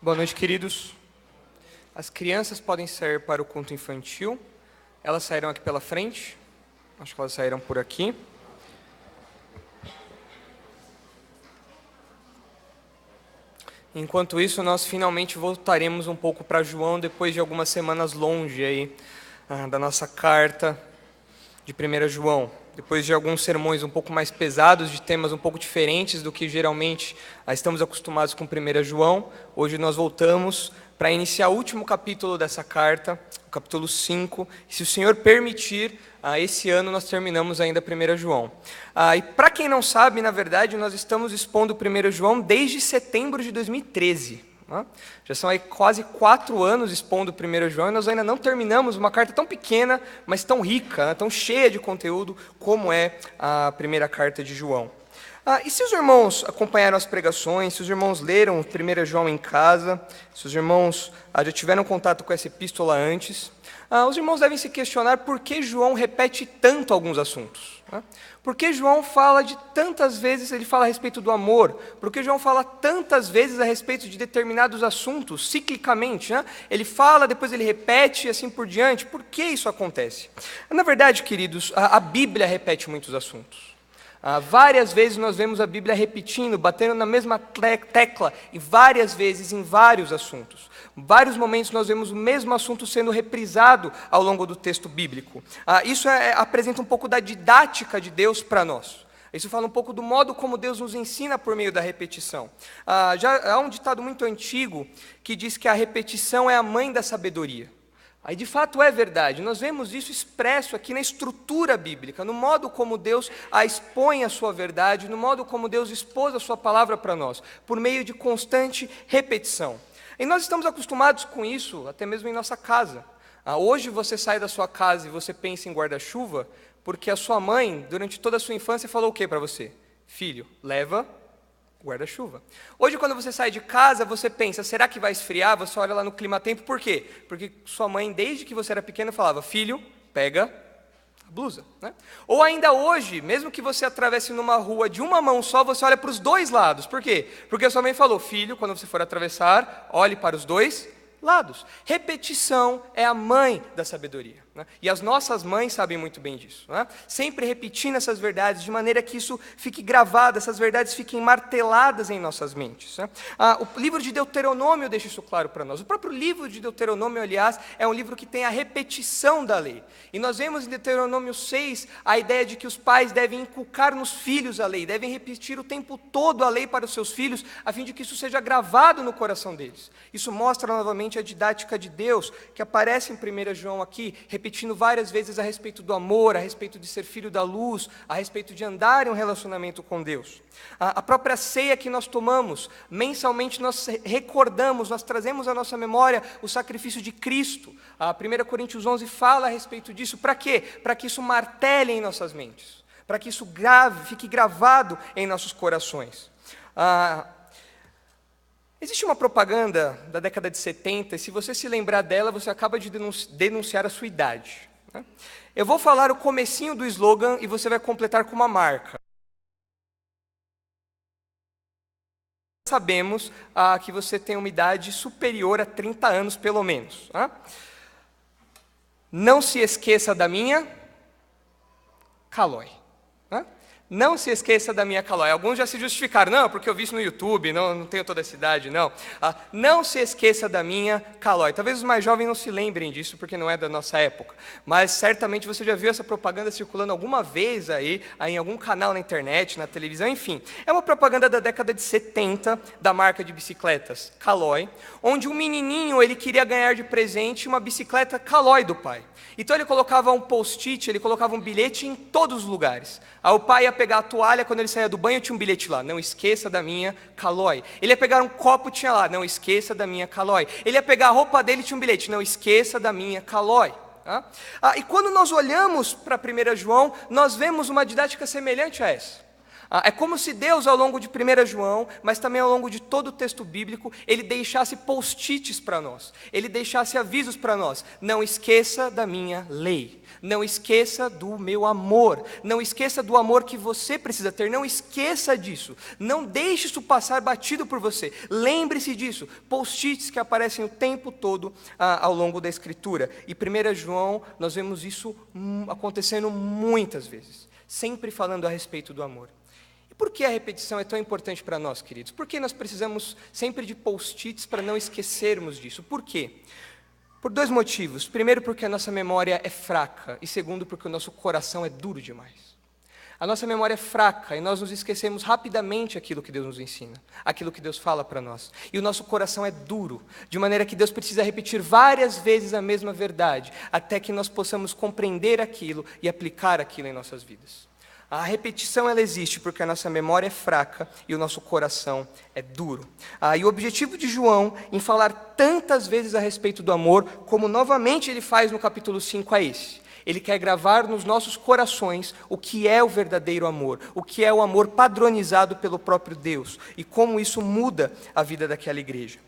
Boa noite, queridos. As crianças podem sair para o culto infantil. Elas sairão aqui pela frente. Acho que elas sairão por aqui. Enquanto isso, nós finalmente voltaremos um pouco para João, depois de algumas semanas longe aí, da nossa carta de 1 João. Depois de alguns sermões um pouco mais pesados, de temas um pouco diferentes do que geralmente estamos acostumados com 1 João, hoje nós voltamos para iniciar o último capítulo dessa carta, o capítulo 5. Se o Senhor permitir, esse ano nós terminamos ainda 1 João. E para quem não sabe, na verdade, nós estamos expondo 1 João desde setembro de 2013. Já são aí quase 4 anos expondo 1 João e nós ainda não terminamos uma carta tão pequena, mas tão rica, tão cheia de conteúdo como é a primeira carta de João. E se os irmãos acompanharam as pregações, se os irmãos leram 1 João em casa, se os irmãos já tiveram contato com essa epístola antes, os irmãos devem se questionar por que João repete tanto alguns assuntos. Por que João fala de tantas vezes, ele fala a respeito do amor? Por que João fala tantas vezes a respeito de determinados assuntos, ciclicamente? Ele fala, depois ele repete e assim por diante. Por que isso acontece? Na verdade, queridos, a Bíblia repete muitos assuntos. Várias vezes nós vemos a Bíblia repetindo, batendo na mesma tecla, e várias vezes em vários assuntos. Vários momentos nós vemos o mesmo assunto sendo reprisado ao longo do texto bíblico. Isso apresenta um pouco da didática de Deus para nós. Isso fala um pouco do modo como Deus nos ensina por meio da repetição. Já há um ditado muito antigo que diz que a repetição é a mãe da sabedoria. Aí de fato é verdade, nós vemos isso expresso aqui na estrutura bíblica, no modo como Deus expõe a sua verdade, no modo como Deus expôs a sua palavra para nós, por meio de constante repetição. E nós estamos acostumados com isso, até mesmo em nossa casa. Hoje você sai da sua casa e você pensa em guarda-chuva, porque a sua mãe, durante toda a sua infância, falou o que para você? Filho, leva guarda-chuva. Hoje, quando você sai de casa, você pensa, será que vai esfriar? Você olha lá no clima-tempo, por quê? Porque sua mãe, desde que você era pequeno, falava, filho, pega a blusa. Ou ainda hoje, mesmo que você atravesse numa rua de uma mão só, você olha para os dois lados. Por quê? Porque a sua mãe falou, filho, quando você for atravessar, olhe para os dois lados. Repetição é a mãe da sabedoria. E as nossas mães sabem muito bem disso. Sempre repetindo essas verdades, de maneira que isso fique gravado, essas verdades fiquem marteladas em nossas mentes. O livro de Deuteronômio deixa isso claro para nós. O próprio livro de Deuteronômio, aliás, é um livro que tem a repetição da lei. E nós vemos em Deuteronômio 6 a ideia de que os pais devem inculcar nos filhos a lei, devem repetir o tempo todo a lei para os seus filhos, a fim de que isso seja gravado no coração deles. Isso mostra novamente a didática de Deus, que aparece em 1 João aqui, repetindo várias vezes a respeito do amor, a respeito de ser filho da luz, a respeito de andar em um relacionamento com Deus. A própria ceia que nós tomamos, mensalmente nós recordamos, nós trazemos à nossa memória o sacrifício de Cristo. A 1 Coríntios 11 fala a respeito disso. Para quê? Para que isso martele em nossas mentes, para que isso fique gravado em nossos corações. Existe uma propaganda da década de 70, e se você se lembrar dela, você acaba de denunciar a sua idade. Eu vou falar o comecinho do slogan e você vai completar com uma marca. Sabemos que você tem uma idade superior a 30 anos, pelo menos. Não se esqueça da minha Calói. Não se esqueça da minha Calói. Alguns já se justificaram. Não, porque eu vi isso no YouTube, não tenho toda essa idade, não. Não se esqueça da minha Calói. Talvez os mais jovens não se lembrem disso, porque não é da nossa época. Mas certamente você já viu essa propaganda circulando alguma vez aí em algum canal na internet, na televisão, enfim. É uma propaganda da década de 70, da marca de bicicletas Calói, onde um menininho ele queria ganhar de presente uma bicicleta Calói do pai. Então ele colocava um post-it, ele colocava um bilhete em todos os lugares. O pai ia pegar a toalha, quando ele saía do banho, tinha um bilhete lá, não esqueça da minha Calói. Ele ia pegar um copo, tinha lá, não esqueça da minha Calói. Ele ia pegar a roupa dele, tinha um bilhete, não esqueça da minha Calói. E quando nós olhamos para 1 João, nós vemos uma didática semelhante a essa. É como se Deus, ao longo de 1 João, mas também ao longo de todo o texto bíblico, ele deixasse post-its para nós, ele deixasse avisos para nós. Não esqueça da minha lei, não esqueça do meu amor, não esqueça do amor que você precisa ter, não esqueça disso, não deixe isso passar batido por você, lembre-se disso. Post-its que aparecem o tempo todo ao longo da Escritura. E 1 João, nós vemos isso acontecendo muitas vezes, sempre falando a respeito do amor. E por que a repetição é tão importante para nós, queridos? Por que nós precisamos sempre de post-its para não esquecermos disso? Por quê? Por 2 motivos. Primeiro, porque a nossa memória é fraca. E segundo, porque o nosso coração é duro demais. A nossa memória é fraca e nós nos esquecemos rapidamente aquilo que Deus nos ensina, aquilo que Deus fala para nós. E o nosso coração é duro, de maneira que Deus precisa repetir várias vezes a mesma verdade, até que nós possamos compreender aquilo e aplicar aquilo em nossas vidas. A repetição, ela existe porque a nossa memória é fraca e o nosso coração é duro. E o objetivo de João em falar tantas vezes a respeito do amor, como novamente ele faz no capítulo 5, é esse. Ele quer gravar nos nossos corações o que é o verdadeiro amor, o que é o amor padronizado pelo próprio Deus e como isso muda a vida daquela igreja.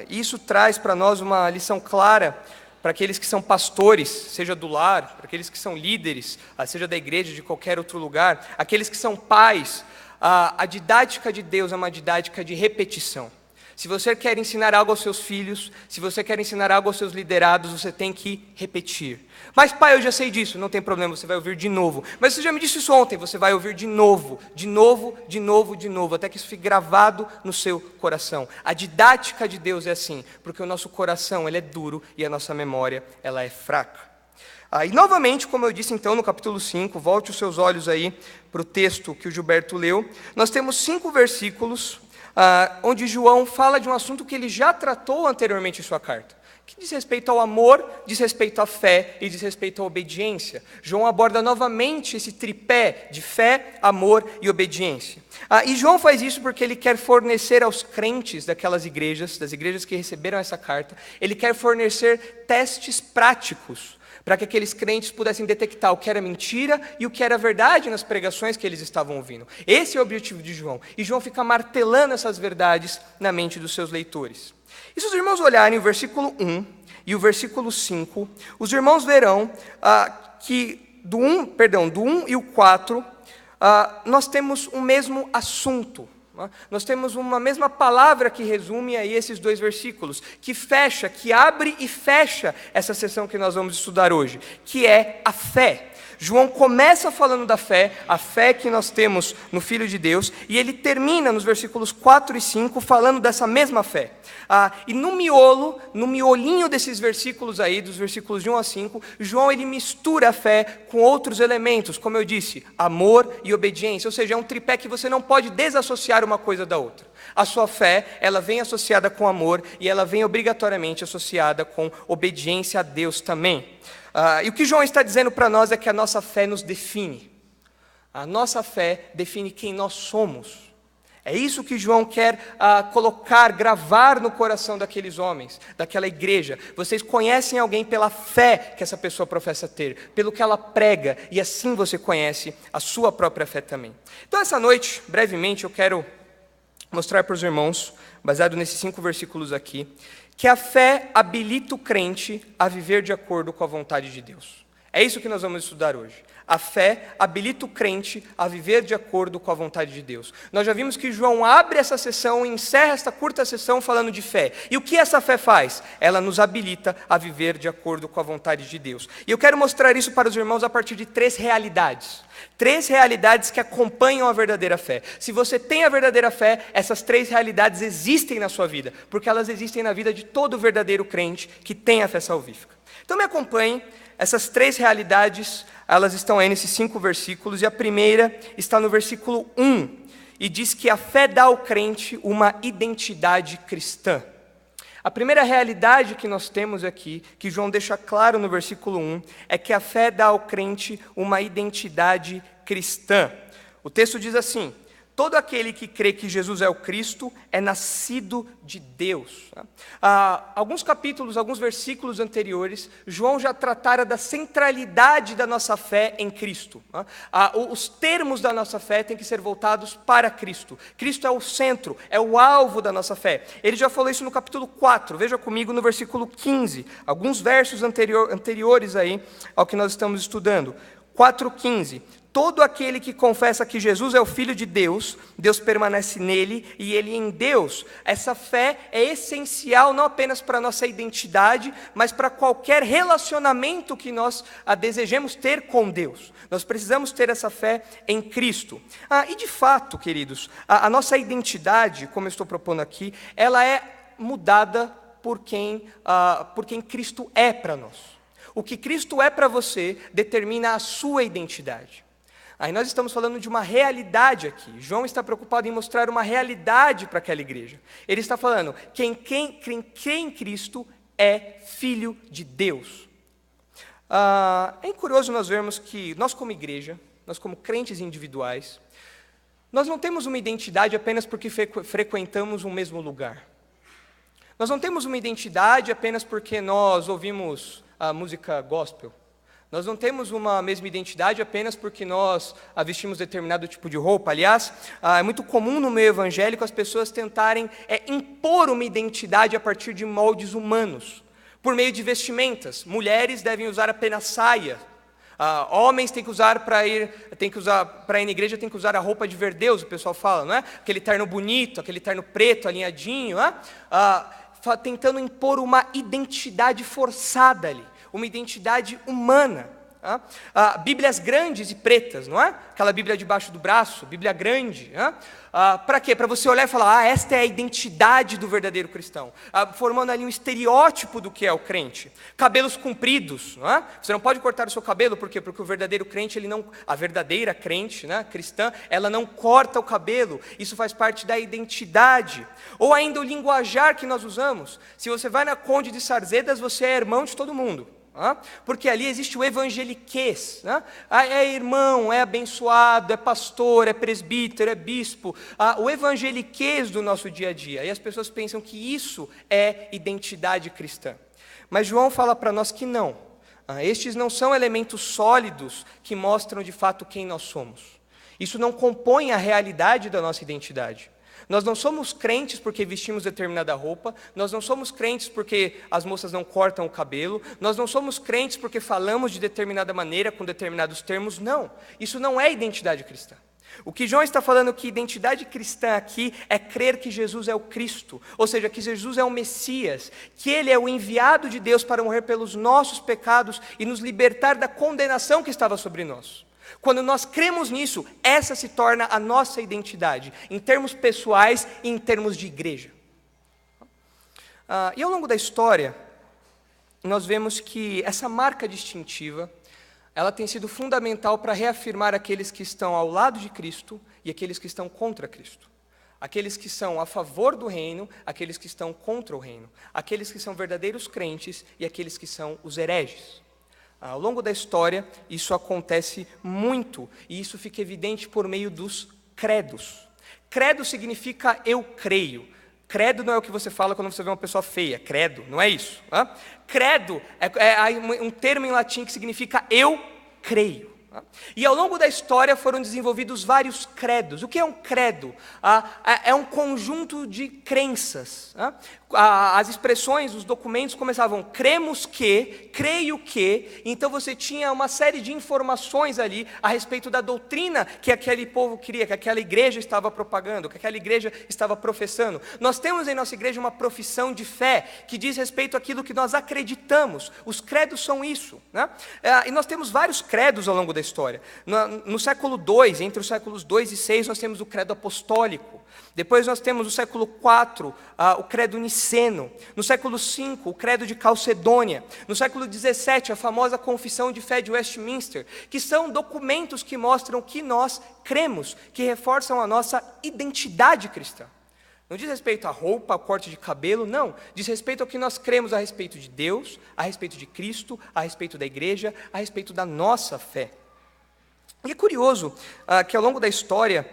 Isso traz para nós uma lição clara para aqueles que são pastores, seja do lar, para aqueles que são líderes, seja da igreja, de qualquer outro lugar, aqueles que são pais. A didática de Deus é uma didática de repetição. Se você quer ensinar algo aos seus filhos, se você quer ensinar algo aos seus liderados, você tem que repetir. Mas pai, eu já sei disso, não tem problema, você vai ouvir de novo. Mas você já me disse isso ontem, você vai ouvir de novo, de novo, de novo, de novo, até que isso fique gravado no seu coração. A didática de Deus é assim, porque o nosso coração ele é duro e a nossa memória ela é fraca. E novamente, como eu disse então no capítulo 5, volte os seus olhos aí para o texto que o Gilberto leu, nós temos 5 versículos onde João fala de um assunto que ele já tratou anteriormente em sua carta, que diz respeito ao amor, diz respeito à fé e diz respeito à obediência. João aborda novamente esse tripé de fé, amor e obediência. E João faz isso porque ele quer fornecer aos crentes daquelas igrejas, das igrejas que receberam essa carta, ele quer fornecer testes práticos, para que aqueles crentes pudessem detectar o que era mentira e o que era verdade nas pregações que eles estavam ouvindo. Esse é o objetivo de João. E João fica martelando essas verdades na mente dos seus leitores. E se os irmãos olharem o versículo 1 e o versículo 5, os irmãos verão que do 1 e o 4, nós temos o mesmo assunto. Nós temos uma mesma palavra que resume aí esses 2 versículos, que fecha, que abre e fecha essa sessão que nós vamos estudar hoje, que é a fé. João começa falando da fé, a fé que nós temos no Filho de Deus, e ele termina nos versículos 4 e 5 falando dessa mesma fé. E no miolinho desses versículos aí, dos versículos de 1 a 5, João ele mistura a fé com outros elementos, como eu disse, amor e obediência, ou seja, é um tripé que você não pode desassociar uma coisa da outra. A sua fé, ela vem associada com amor e ela vem obrigatoriamente associada com obediência a Deus também. E o que João está dizendo para nós é que a nossa fé nos define. A nossa fé define quem nós somos. É isso que João quer colocar, gravar no coração daqueles homens, daquela igreja. Vocês conhecem alguém pela fé que essa pessoa professa ter, pelo que ela prega, e assim você conhece a sua própria fé também. Então essa noite, brevemente, eu quero mostrar para os irmãos, baseado nesses 5 versículos aqui, que a fé habilita o crente a viver de acordo com a vontade de Deus. É isso que nós vamos estudar hoje. A fé habilita o crente a viver de acordo com a vontade de Deus. Nós já vimos que João abre essa sessão e encerra esta curta sessão falando de fé. E o que essa fé faz? Ela nos habilita a viver de acordo com a vontade de Deus. E eu quero mostrar isso para os irmãos a partir de 3 realidades. 3 realidades que acompanham a verdadeira fé. Se você tem a verdadeira fé, essas 3 realidades existem na sua vida, porque elas existem na vida de todo verdadeiro crente que tem a fé salvífica. Então me acompanhem, essas 3 realidades, elas estão aí nesses 5 versículos, e a primeira está no versículo 1, e diz que a fé dá ao crente uma identidade cristã. A primeira realidade que nós temos aqui, que João deixa claro no versículo 1, é que a fé dá ao crente uma identidade cristã. O texto diz assim: todo aquele que crê que Jesus é o Cristo é nascido de Deus. Alguns capítulos, alguns versículos anteriores, João já tratara da centralidade da nossa fé em Cristo. Os termos da nossa fé têm que ser voltados para Cristo. Cristo é o centro, é o alvo da nossa fé. Ele já falou isso no capítulo 4, veja comigo no versículo 15, alguns versos anteriores aí ao que nós estamos estudando. 4,15. Todo aquele que confessa que Jesus é o Filho de Deus, Deus permanece nele e ele em Deus. Essa fé é essencial não apenas para a nossa identidade, mas para qualquer relacionamento que nós desejemos ter com Deus. Nós precisamos ter essa fé em Cristo. E de fato, queridos, a nossa identidade, como eu estou propondo aqui, ela é mudada por quem Cristo é para nós. O que Cristo é para você determina a sua identidade. Aí nós estamos falando de uma realidade aqui. João está preocupado em mostrar uma realidade para aquela igreja. Ele está falando, quem crê em Cristo é filho de Deus. É curioso nós vermos que nós como igreja, nós como crentes individuais, nós não temos uma identidade apenas porque frequentamos um mesmo lugar. Nós não temos uma identidade apenas porque nós ouvimos a música gospel. Nós não temos uma mesma identidade apenas porque nós vestimos determinado tipo de roupa. Aliás, é muito comum no meio evangélico as pessoas tentarem impor uma identidade a partir de moldes humanos, por meio de vestimentas. Mulheres devem usar apenas saia. Homens têm que usar para ir na igreja, tem que usar a roupa de verdeus, o pessoal fala, não é? Aquele terno bonito, aquele terno preto, alinhadinho, tentando impor uma identidade forçada ali, uma identidade humana. Bíblias grandes e pretas, não é? Aquela Bíblia debaixo do braço, Bíblia grande. Para quê? Para você olhar e falar, esta é a identidade do verdadeiro cristão. Formando ali um estereótipo do que é o crente. Cabelos compridos, não é? Você não pode cortar o seu cabelo, por quê? Porque o verdadeiro crente, a verdadeira crente, né, cristã, ela não corta o cabelo. Isso faz parte da identidade. Ou ainda o linguajar que nós usamos. Se você vai na Conde de Sarzedas, você é irmão de todo mundo. Porque ali existe o evangeliquez, né? É irmão, é abençoado, é pastor, é presbítero, é bispo, o evangeliquez do nosso dia a dia, e as pessoas pensam que isso é identidade cristã, mas João fala para nós que não, estes não são elementos sólidos que mostram de fato quem nós somos, isso não compõe a realidade da nossa identidade. Nós não somos crentes porque vestimos determinada roupa, nós não somos crentes porque as moças não cortam o cabelo, nós não somos crentes porque falamos de determinada maneira, com determinados termos, não. Isso não é identidade cristã. O que João está falando que identidade cristã aqui é crer que Jesus é o Cristo, ou seja, que Jesus é o Messias, que Ele é o enviado de Deus para morrer pelos nossos pecados e nos libertar da condenação que estava sobre nós. Quando nós cremos nisso, essa se torna a nossa identidade, em termos pessoais e em termos de igreja. E ao longo da história, nós vemos que essa marca distintiva, ela tem sido fundamental para reafirmar aqueles que estão ao lado de Cristo e aqueles que estão contra Cristo. Aqueles que são a favor do reino, aqueles que estão contra o reino. Aqueles que são verdadeiros crentes e aqueles que são os hereges. Ao longo da história, isso acontece muito, e isso fica evidente por meio dos credos. Credo significa eu creio. Credo não é o que você fala quando você vê uma pessoa feia, credo, não é isso. Credo é um termo em latim que significa eu creio. E ao longo da história foram desenvolvidos vários credos. O que é um credo? É um conjunto de crenças. As expressões, os documentos começavam, cremos que, creio que, então você tinha uma série de informações ali a respeito da doutrina que aquele povo queria, que aquela igreja estava propagando, que aquela igreja estava professando. Nós temos em nossa igreja uma profissão de fé que diz respeito àquilo que nós acreditamos. Os credos são isso, né? E nós temos vários credos ao longo da história. No século II, entre os séculos 2 e 6, nós temos o credo apostólico. Depois nós temos no século IV, o credo niceno. No século V, o credo de Calcedônia. No século XVII, a famosa confissão de fé de Westminster, que são documentos que mostram que nós cremos, que reforçam a nossa identidade cristã. Não diz respeito à roupa, ao corte de cabelo, não. Diz respeito ao que nós cremos a respeito de Deus, a respeito de Cristo, a respeito da igreja, a respeito da nossa fé. E é curioso que ao longo da história,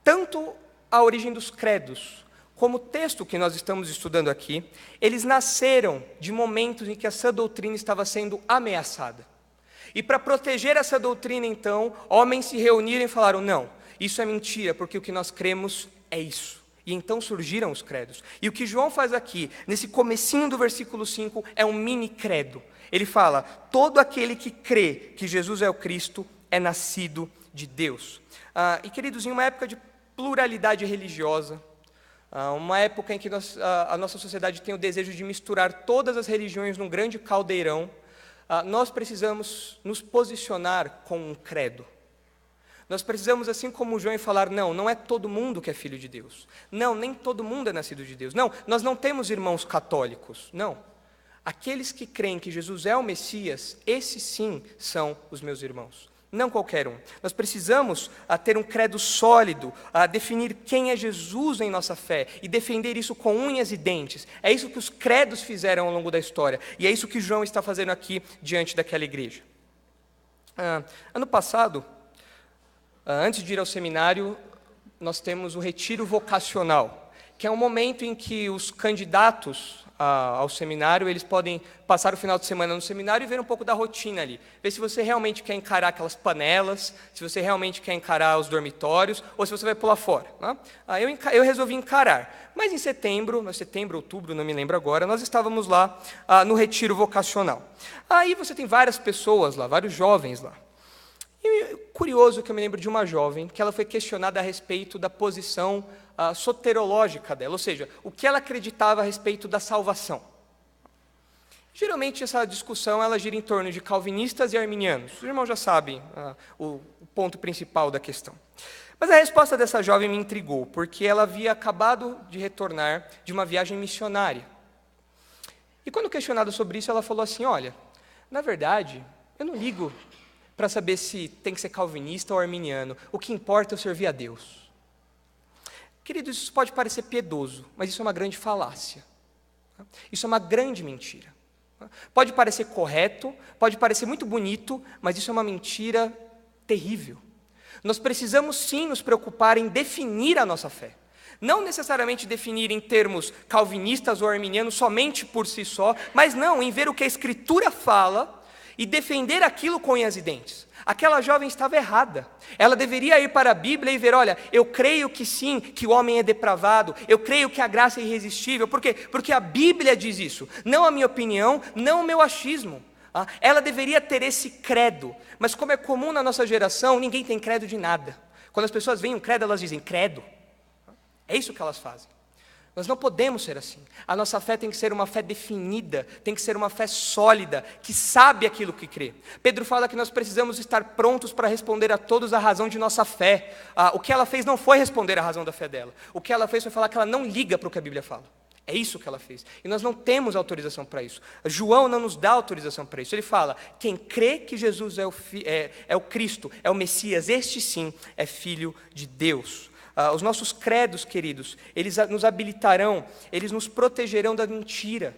Tanto a origem dos credos, como o texto que nós estamos estudando aqui, eles nasceram de momentos em que essa doutrina estava sendo ameaçada. E para proteger essa doutrina, então, homens se reuniram e falaram, não, isso é mentira, porque o que nós cremos é isso. E então surgiram os credos. E o que João faz aqui, nesse comecinho do versículo 5, é um mini credo. Ele fala, todo aquele que crê que Jesus é o Cristo é nascido de Deus. E queridos, em uma época de pluralidade religiosa, uma época em que a nossa sociedade tem o desejo de misturar todas as religiões num grande caldeirão, nós precisamos nos posicionar com um credo. Nós precisamos, assim como João, falar, não é todo mundo que é filho de Deus. Não, nem todo mundo é nascido de Deus. Não, nós não temos irmãos católicos. Não. Aqueles que creem que Jesus é o Messias, esses sim são os meus irmãos. Não qualquer um. Nós precisamos ter um credo sólido, definir quem é Jesus em nossa fé e defender isso com unhas e dentes. É isso que os credos fizeram ao longo da história. E é isso que João está fazendo aqui diante daquela igreja. Ano passado, antes de ir ao seminário, nós temos o retiro vocacional, que é um momento em que os candidatos ao seminário, eles podem passar o final de semana no seminário e ver um pouco da rotina ali. Ver se você realmente quer encarar aquelas panelas, se você realmente quer encarar os dormitórios, ou se você vai pular fora. Né? Eu resolvi encarar. Mas em setembro, outubro, não me lembro agora, nós estávamos lá no retiro vocacional. Aí você tem várias pessoas lá, vários jovens lá. E curioso que eu me lembro de uma jovem que ela foi questionada a respeito da posição soterológica dela, ou seja, o que ela acreditava a respeito da salvação. Geralmente essa discussão ela gira em torno de calvinistas e arminianos. Os irmãos já sabem o ponto principal da questão. Mas a resposta dessa jovem me intrigou, porque ela havia acabado de retornar de uma viagem missionária. E quando questionada sobre isso, ela falou assim, olha, na verdade, eu não ligo para saber se tem que ser calvinista ou arminiano. O que importa é eu servir a Deus. Queridos, isso pode parecer piedoso, mas isso é uma grande falácia. Isso é uma grande mentira. Pode parecer correto, pode parecer muito bonito, mas isso é uma mentira terrível. Nós precisamos sim nos preocupar em definir a nossa fé. Não necessariamente definir em termos calvinistas ou arminianos somente por si só, mas não, em ver o que a Escritura fala e defender aquilo com unhas e dentes. Aquela jovem estava errada. Ela deveria ir para a Bíblia e ver, olha, eu creio que sim, que o homem é depravado, eu creio que a graça é irresistível. Por quê? Porque a Bíblia diz isso, não a minha opinião, não o meu achismo. Ela deveria ter esse credo, mas como é comum na nossa geração, ninguém tem credo de nada. Quando as pessoas veem um credo, elas dizem credo. É isso que elas fazem. Nós não podemos ser assim. A nossa fé tem que ser uma fé definida, tem que ser uma fé sólida, que sabe aquilo que crê. Pedro fala que nós precisamos estar prontos para responder a todos a razão de nossa fé. O que ela fez não foi responder a razão da fé dela. O que ela fez foi falar que ela não liga para o que a Bíblia fala. É isso que ela fez. E nós não temos autorização para isso. João não nos dá autorização para isso. Ele fala, quem crê que Jesus é o Cristo, é o Messias, este sim é filho de Deus. Os nossos credos, queridos, eles nos habilitarão, eles nos protegerão da mentira.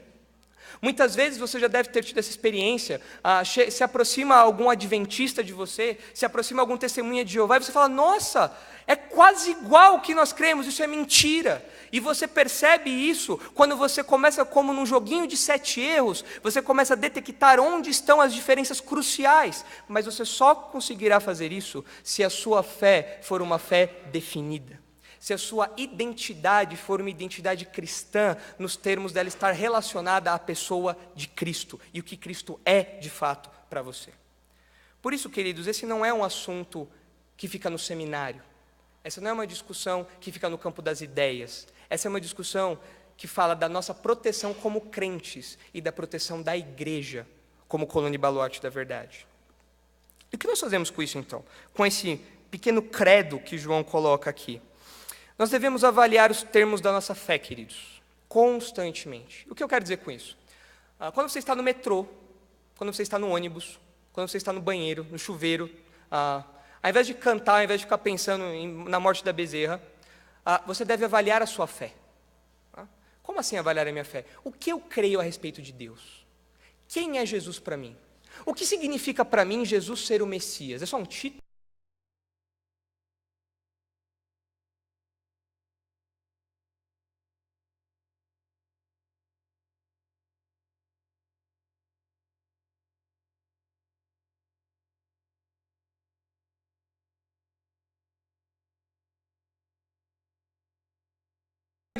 Muitas vezes você já deve ter tido essa experiência, se aproxima algum adventista de você, se aproxima algum testemunha de Jeová, e você fala, nossa, é quase igual o que nós cremos, isso é mentira. E você percebe isso quando você começa, como num joguinho de 7 erros, você começa a detectar onde estão as diferenças cruciais, mas você só conseguirá fazer isso se a sua fé for uma fé definida. Se a sua identidade for uma identidade cristã, nos termos dela estar relacionada à pessoa de Cristo, e o que Cristo é de fato para você. Por isso, queridos, esse não é um assunto que fica no seminário, essa não é uma discussão que fica no campo das ideias, essa é uma discussão que fala da nossa proteção como crentes e da proteção da igreja como coluna e baluarte da verdade. E o que nós fazemos com isso então? Com esse pequeno credo que João coloca aqui? Nós devemos avaliar os termos da nossa fé, queridos, constantemente. O que eu quero dizer com isso? Quando você está no metrô, quando você está no ônibus, quando você está no banheiro, no chuveiro, ao invés de cantar, ao invés de ficar pensando na morte da bezerra, você deve avaliar a sua fé. Como assim avaliar a minha fé? O que eu creio a respeito de Deus? Quem é Jesus para mim? O que significa para mim Jesus ser o Messias? É só um título?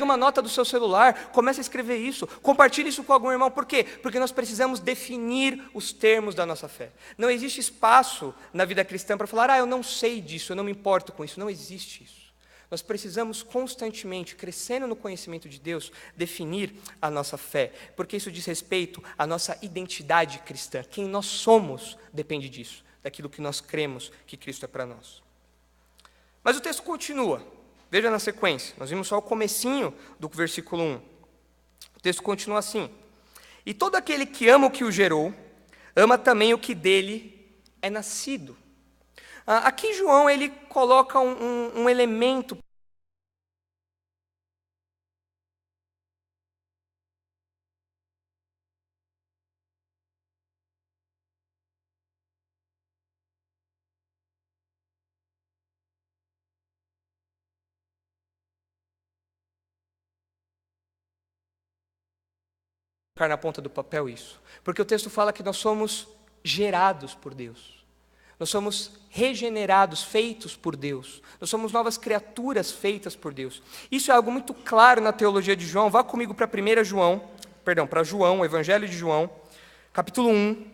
uma nota do seu celular, comece a escrever isso, compartilhe isso com algum irmão. Por quê? Porque nós precisamos definir os termos da nossa fé. Não existe espaço na vida cristã para falar, eu não sei disso, eu não me importo com isso. Não existe isso. Nós precisamos constantemente, crescendo no conhecimento de Deus, definir a nossa fé, porque isso diz respeito à nossa identidade cristã. Quem nós somos depende disso, daquilo que nós cremos que Cristo é para nós. Mas o texto continua. Veja na sequência, nós vimos só o comecinho do versículo 1. O texto continua assim: e todo aquele que ama o que o gerou, ama também o que dele é nascido. Aqui João ele coloca um elemento na ponta do papel isso, porque o texto fala que nós somos gerados por Deus, nós somos regenerados, feitos por Deus, nós somos novas criaturas feitas por Deus. Isso é algo muito claro na teologia de João. Vá comigo para para João, o Evangelho de João, capítulo 1.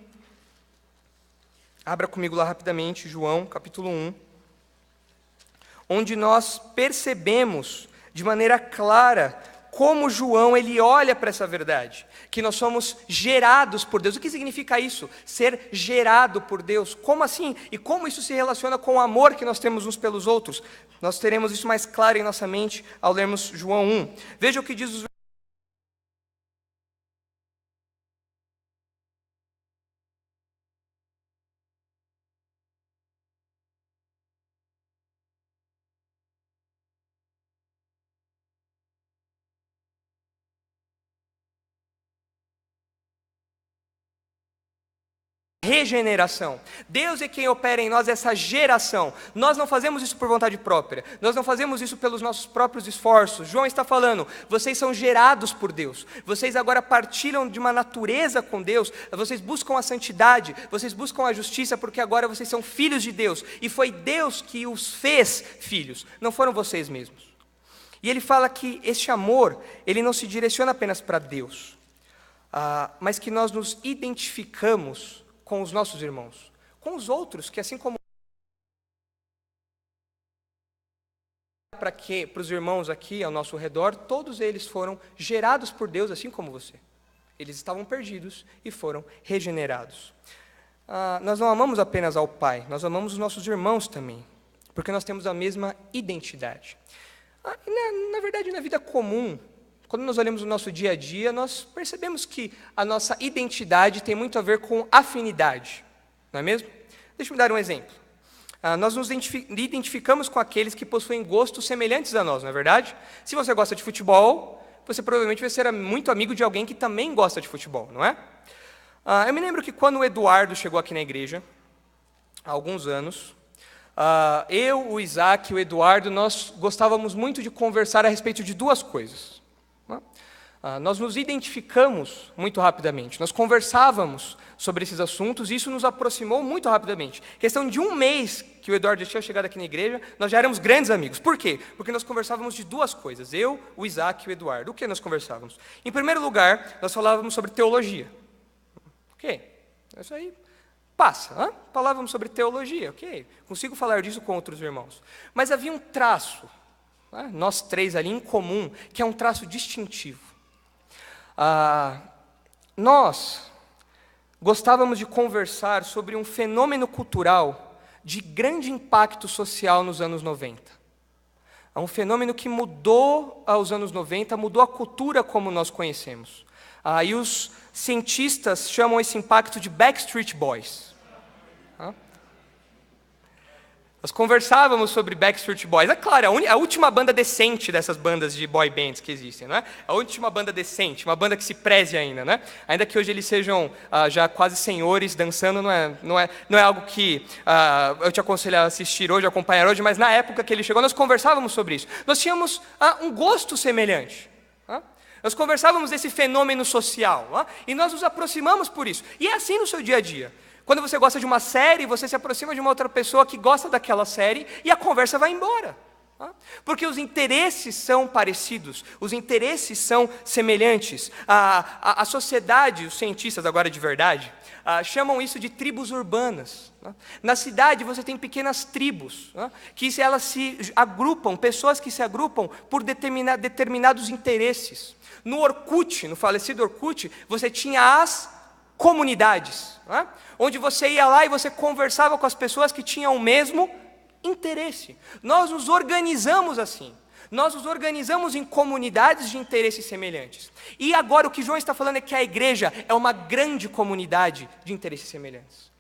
Abra comigo lá rapidamente, João, capítulo 1, onde nós percebemos de maneira clara como João ele olha para essa verdade, que nós somos gerados por Deus. O que significa isso? Ser gerado por Deus. Como assim? E como isso se relaciona com o amor que nós temos uns pelos outros? Nós teremos isso mais claro em nossa mente ao lermos João 1. Veja o que diz os regeneração. Deus é quem opera em nós essa geração. Nós não fazemos isso por vontade própria. Nós não fazemos isso pelos nossos próprios esforços. João está falando, vocês são gerados por Deus. Vocês agora partilham de uma natureza com Deus. Vocês buscam a santidade. Vocês buscam a justiça porque agora vocês são filhos de Deus. E foi Deus que os fez filhos. Não foram vocês mesmos. E ele fala que este amor, ele não se direciona apenas para Deus, mas que nós nos identificamos com os nossos irmãos, com os outros, que assim como para os irmãos aqui ao nosso redor, todos eles foram gerados por Deus, assim como você. Eles estavam perdidos e foram regenerados. Nós não amamos apenas ao Pai, nós amamos os nossos irmãos também, porque nós temos a mesma identidade. Na verdade, na vida comum, quando nós olhamos o nosso dia a dia, nós percebemos que a nossa identidade tem muito a ver com afinidade, não é mesmo? Deixa eu dar um exemplo. Nós nos identificamos com aqueles que possuem gostos semelhantes a nós, não é verdade? Se você gosta de futebol, você provavelmente vai ser muito amigo de alguém que também gosta de futebol, não é? Eu me lembro que quando o Eduardo chegou aqui na igreja, há alguns anos, eu, o Isaac e o Eduardo, nós gostávamos muito de conversar a respeito de duas coisas. Nós nos identificamos muito rapidamente, nós conversávamos sobre esses assuntos e isso nos aproximou muito rapidamente. Questão de um mês que o Eduardo já tinha chegado aqui na igreja, nós já éramos grandes amigos. Por quê? Porque nós conversávamos de duas coisas, eu, o Isaac e o Eduardo. O que nós conversávamos? Em primeiro lugar, nós falávamos sobre teologia. Ok, isso aí passa. Falávamos sobre teologia, ok, consigo falar disso com outros irmãos. Mas havia um traço, nós três ali em comum, que é um traço distintivo. Nós gostávamos de conversar sobre um fenômeno cultural de grande impacto social nos anos 90. É um fenômeno que mudou aos anos 90, mudou a cultura como nós conhecemos. E os cientistas chamam esse impacto de Backstreet Boys. Nós conversávamos sobre Backstreet Boys. É claro, a última banda decente dessas bandas de boy bands que existem, né? A última banda decente, uma banda que se preze ainda, né? Ainda que hoje eles sejam já quase senhores dançando, não é algo que eu te aconselho a assistir hoje, acompanhar hoje, mas na época que ele chegou, nós conversávamos sobre isso. Nós tínhamos um gosto semelhante. Nós conversávamos desse fenômeno social, e nós nos aproximamos por isso. E é assim no seu dia a dia. Quando você gosta de uma série, você se aproxima de uma outra pessoa que gosta daquela série e a conversa vai embora. Porque os interesses são parecidos, os interesses são semelhantes. A sociedade, os cientistas agora de verdade, chamam isso de tribos urbanas. Na cidade você tem pequenas tribos, que elas se agrupam, pessoas que se agrupam por determinados interesses. No Orkut, no falecido Orkut, você tinha as comunidades, onde você ia lá e você conversava com as pessoas que tinham o mesmo interesse. Nós nos organizamos assim. Nós nos organizamos em comunidades de interesses semelhantes. E agora o que João está falando é que a igreja é uma grande comunidade de interesses semelhantes.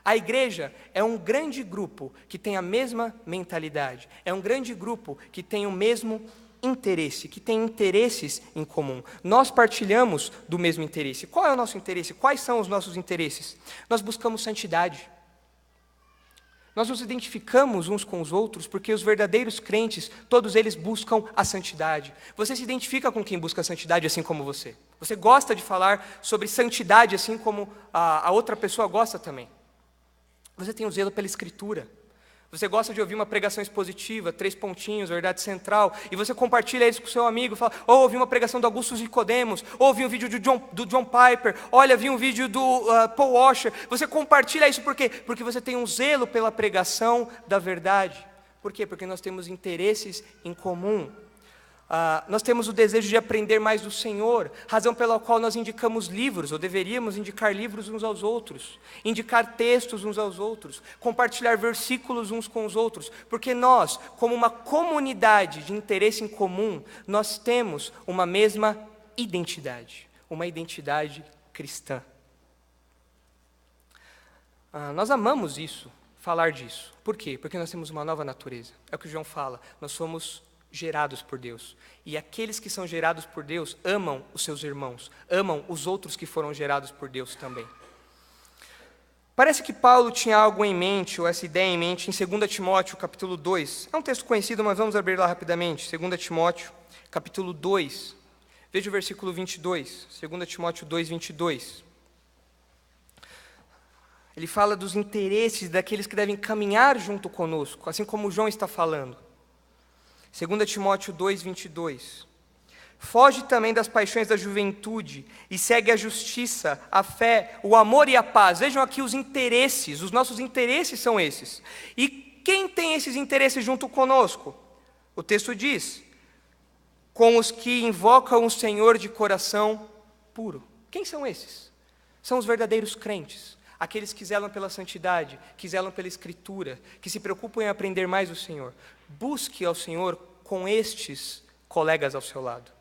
A igreja é um grande grupo que tem a mesma mentalidade. É um grande grupo que tem o mesmo interesse, que tem interesses em comum. Nós partilhamos do mesmo interesse. Qual é o nosso interesse? Quais são os nossos interesses? Nós buscamos santidade. Nós nos identificamos uns com os outros porque os verdadeiros crentes, todos eles buscam a santidade. Você se identifica com quem busca a santidade assim como você. Você gosta de falar sobre santidade assim como a outra pessoa gosta também. Você tem o zelo pela Escritura. Você gosta de ouvir uma pregação expositiva, 3 pontinhos, verdade central, e você compartilha isso com o seu amigo, fala, ouvi uma pregação do Augusto Nicodemos, ouvi um vídeo do John Piper, olha, vi um vídeo do Paul Washer. Você compartilha isso por quê? Porque você tem um zelo pela pregação da verdade. Por quê? Porque nós temos interesses em comum. Nós temos o desejo de aprender mais do Senhor, razão pela qual nós indicamos livros, ou deveríamos indicar livros uns aos outros, indicar textos uns aos outros, compartilhar versículos uns com os outros, porque nós, como uma comunidade de interesse em comum, nós temos uma mesma identidade, uma identidade cristã. Nós amamos isso, falar disso. Por quê? Porque nós temos uma nova natureza. É o que João fala, nós somos gerados por Deus. E aqueles que são gerados por Deus amam os seus irmãos, amam os outros que foram gerados por Deus também. Parece que Paulo tinha algo em mente, ou essa ideia em mente, em 2 Timóteo, capítulo 2. É um texto conhecido, mas vamos abrir lá rapidamente. 2 Timóteo, capítulo 2. Veja o versículo 22. 2 Timóteo 2, 22. Ele fala dos interesses daqueles que devem caminhar junto conosco, assim como João está falando. 2 Timóteo 2, 22. Foge também das paixões da juventude e segue a justiça, a fé, o amor e a paz. Vejam aqui os interesses, os nossos interesses são esses. E quem tem esses interesses junto conosco? O texto diz, com os que invocam o Senhor de coração puro. Quem são esses? São os verdadeiros crentes. Aqueles que zelam pela santidade, que zelam pela Escritura, que se preocupam em aprender mais do Senhor. Busque ao Senhor com estes colegas ao seu lado,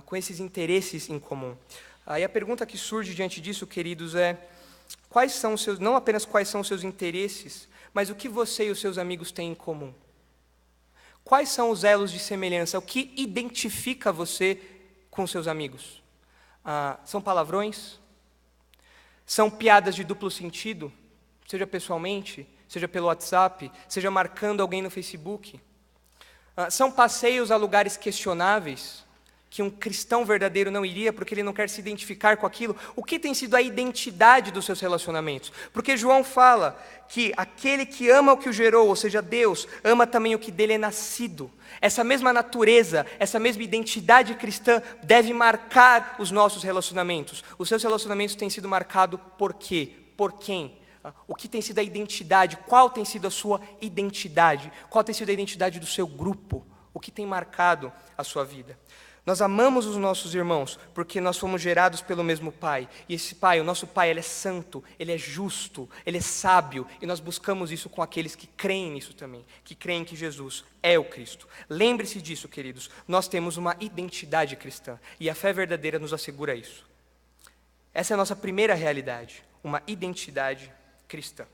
com esses interesses em comum. E a pergunta que surge diante disso, queridos, é quais são os seus, não apenas quais são os seus interesses, mas o que você e os seus amigos têm em comum? Quais são os elos de semelhança? O que identifica você com seus amigos? São palavrões? São piadas de duplo sentido? Seja pessoalmente, seja pelo WhatsApp, seja marcando alguém no Facebook. São passeios a lugares questionáveis, que um cristão verdadeiro não iria, porque ele não quer se identificar com aquilo. O que tem sido a identidade dos seus relacionamentos? Porque João fala que aquele que ama o que o gerou, ou seja, Deus, ama também o que dele é nascido. Essa mesma natureza, essa mesma identidade cristã deve marcar os nossos relacionamentos. Os seus relacionamentos têm sido marcados por quê? Por quem? O que tem sido a identidade? Qual tem sido a sua identidade? Qual tem sido a identidade do seu grupo? O que tem marcado a sua vida? Nós amamos os nossos irmãos porque nós fomos gerados pelo mesmo Pai. E esse Pai, o nosso Pai, Ele é santo, Ele é justo, Ele é sábio. E nós buscamos isso com aqueles que creem nisso também, que creem que Jesus é o Cristo. Lembre-se disso, queridos. Nós temos uma identidade cristã e a fé verdadeira nos assegura isso. Essa é a nossa primeira realidade, uma identidade cristã.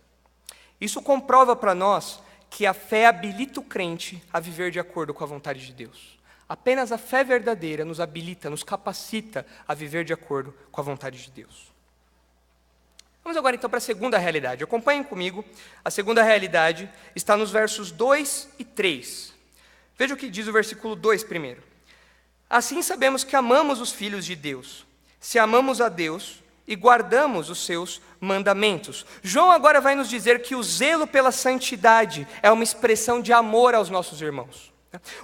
Isso comprova para nós que a fé habilita o crente a viver de acordo com a vontade de Deus. Apenas a fé verdadeira nos habilita, nos capacita a viver de acordo com a vontade de Deus. Vamos agora então para a segunda realidade. Acompanhem comigo. A segunda realidade está nos versos 2 e 3. Veja o que diz o versículo 2 primeiro. Assim sabemos que amamos os filhos de Deus, se amamos a Deus e guardamos os seus mandamentos. João agora vai nos dizer que o zelo pela santidade é uma expressão de amor aos nossos irmãos.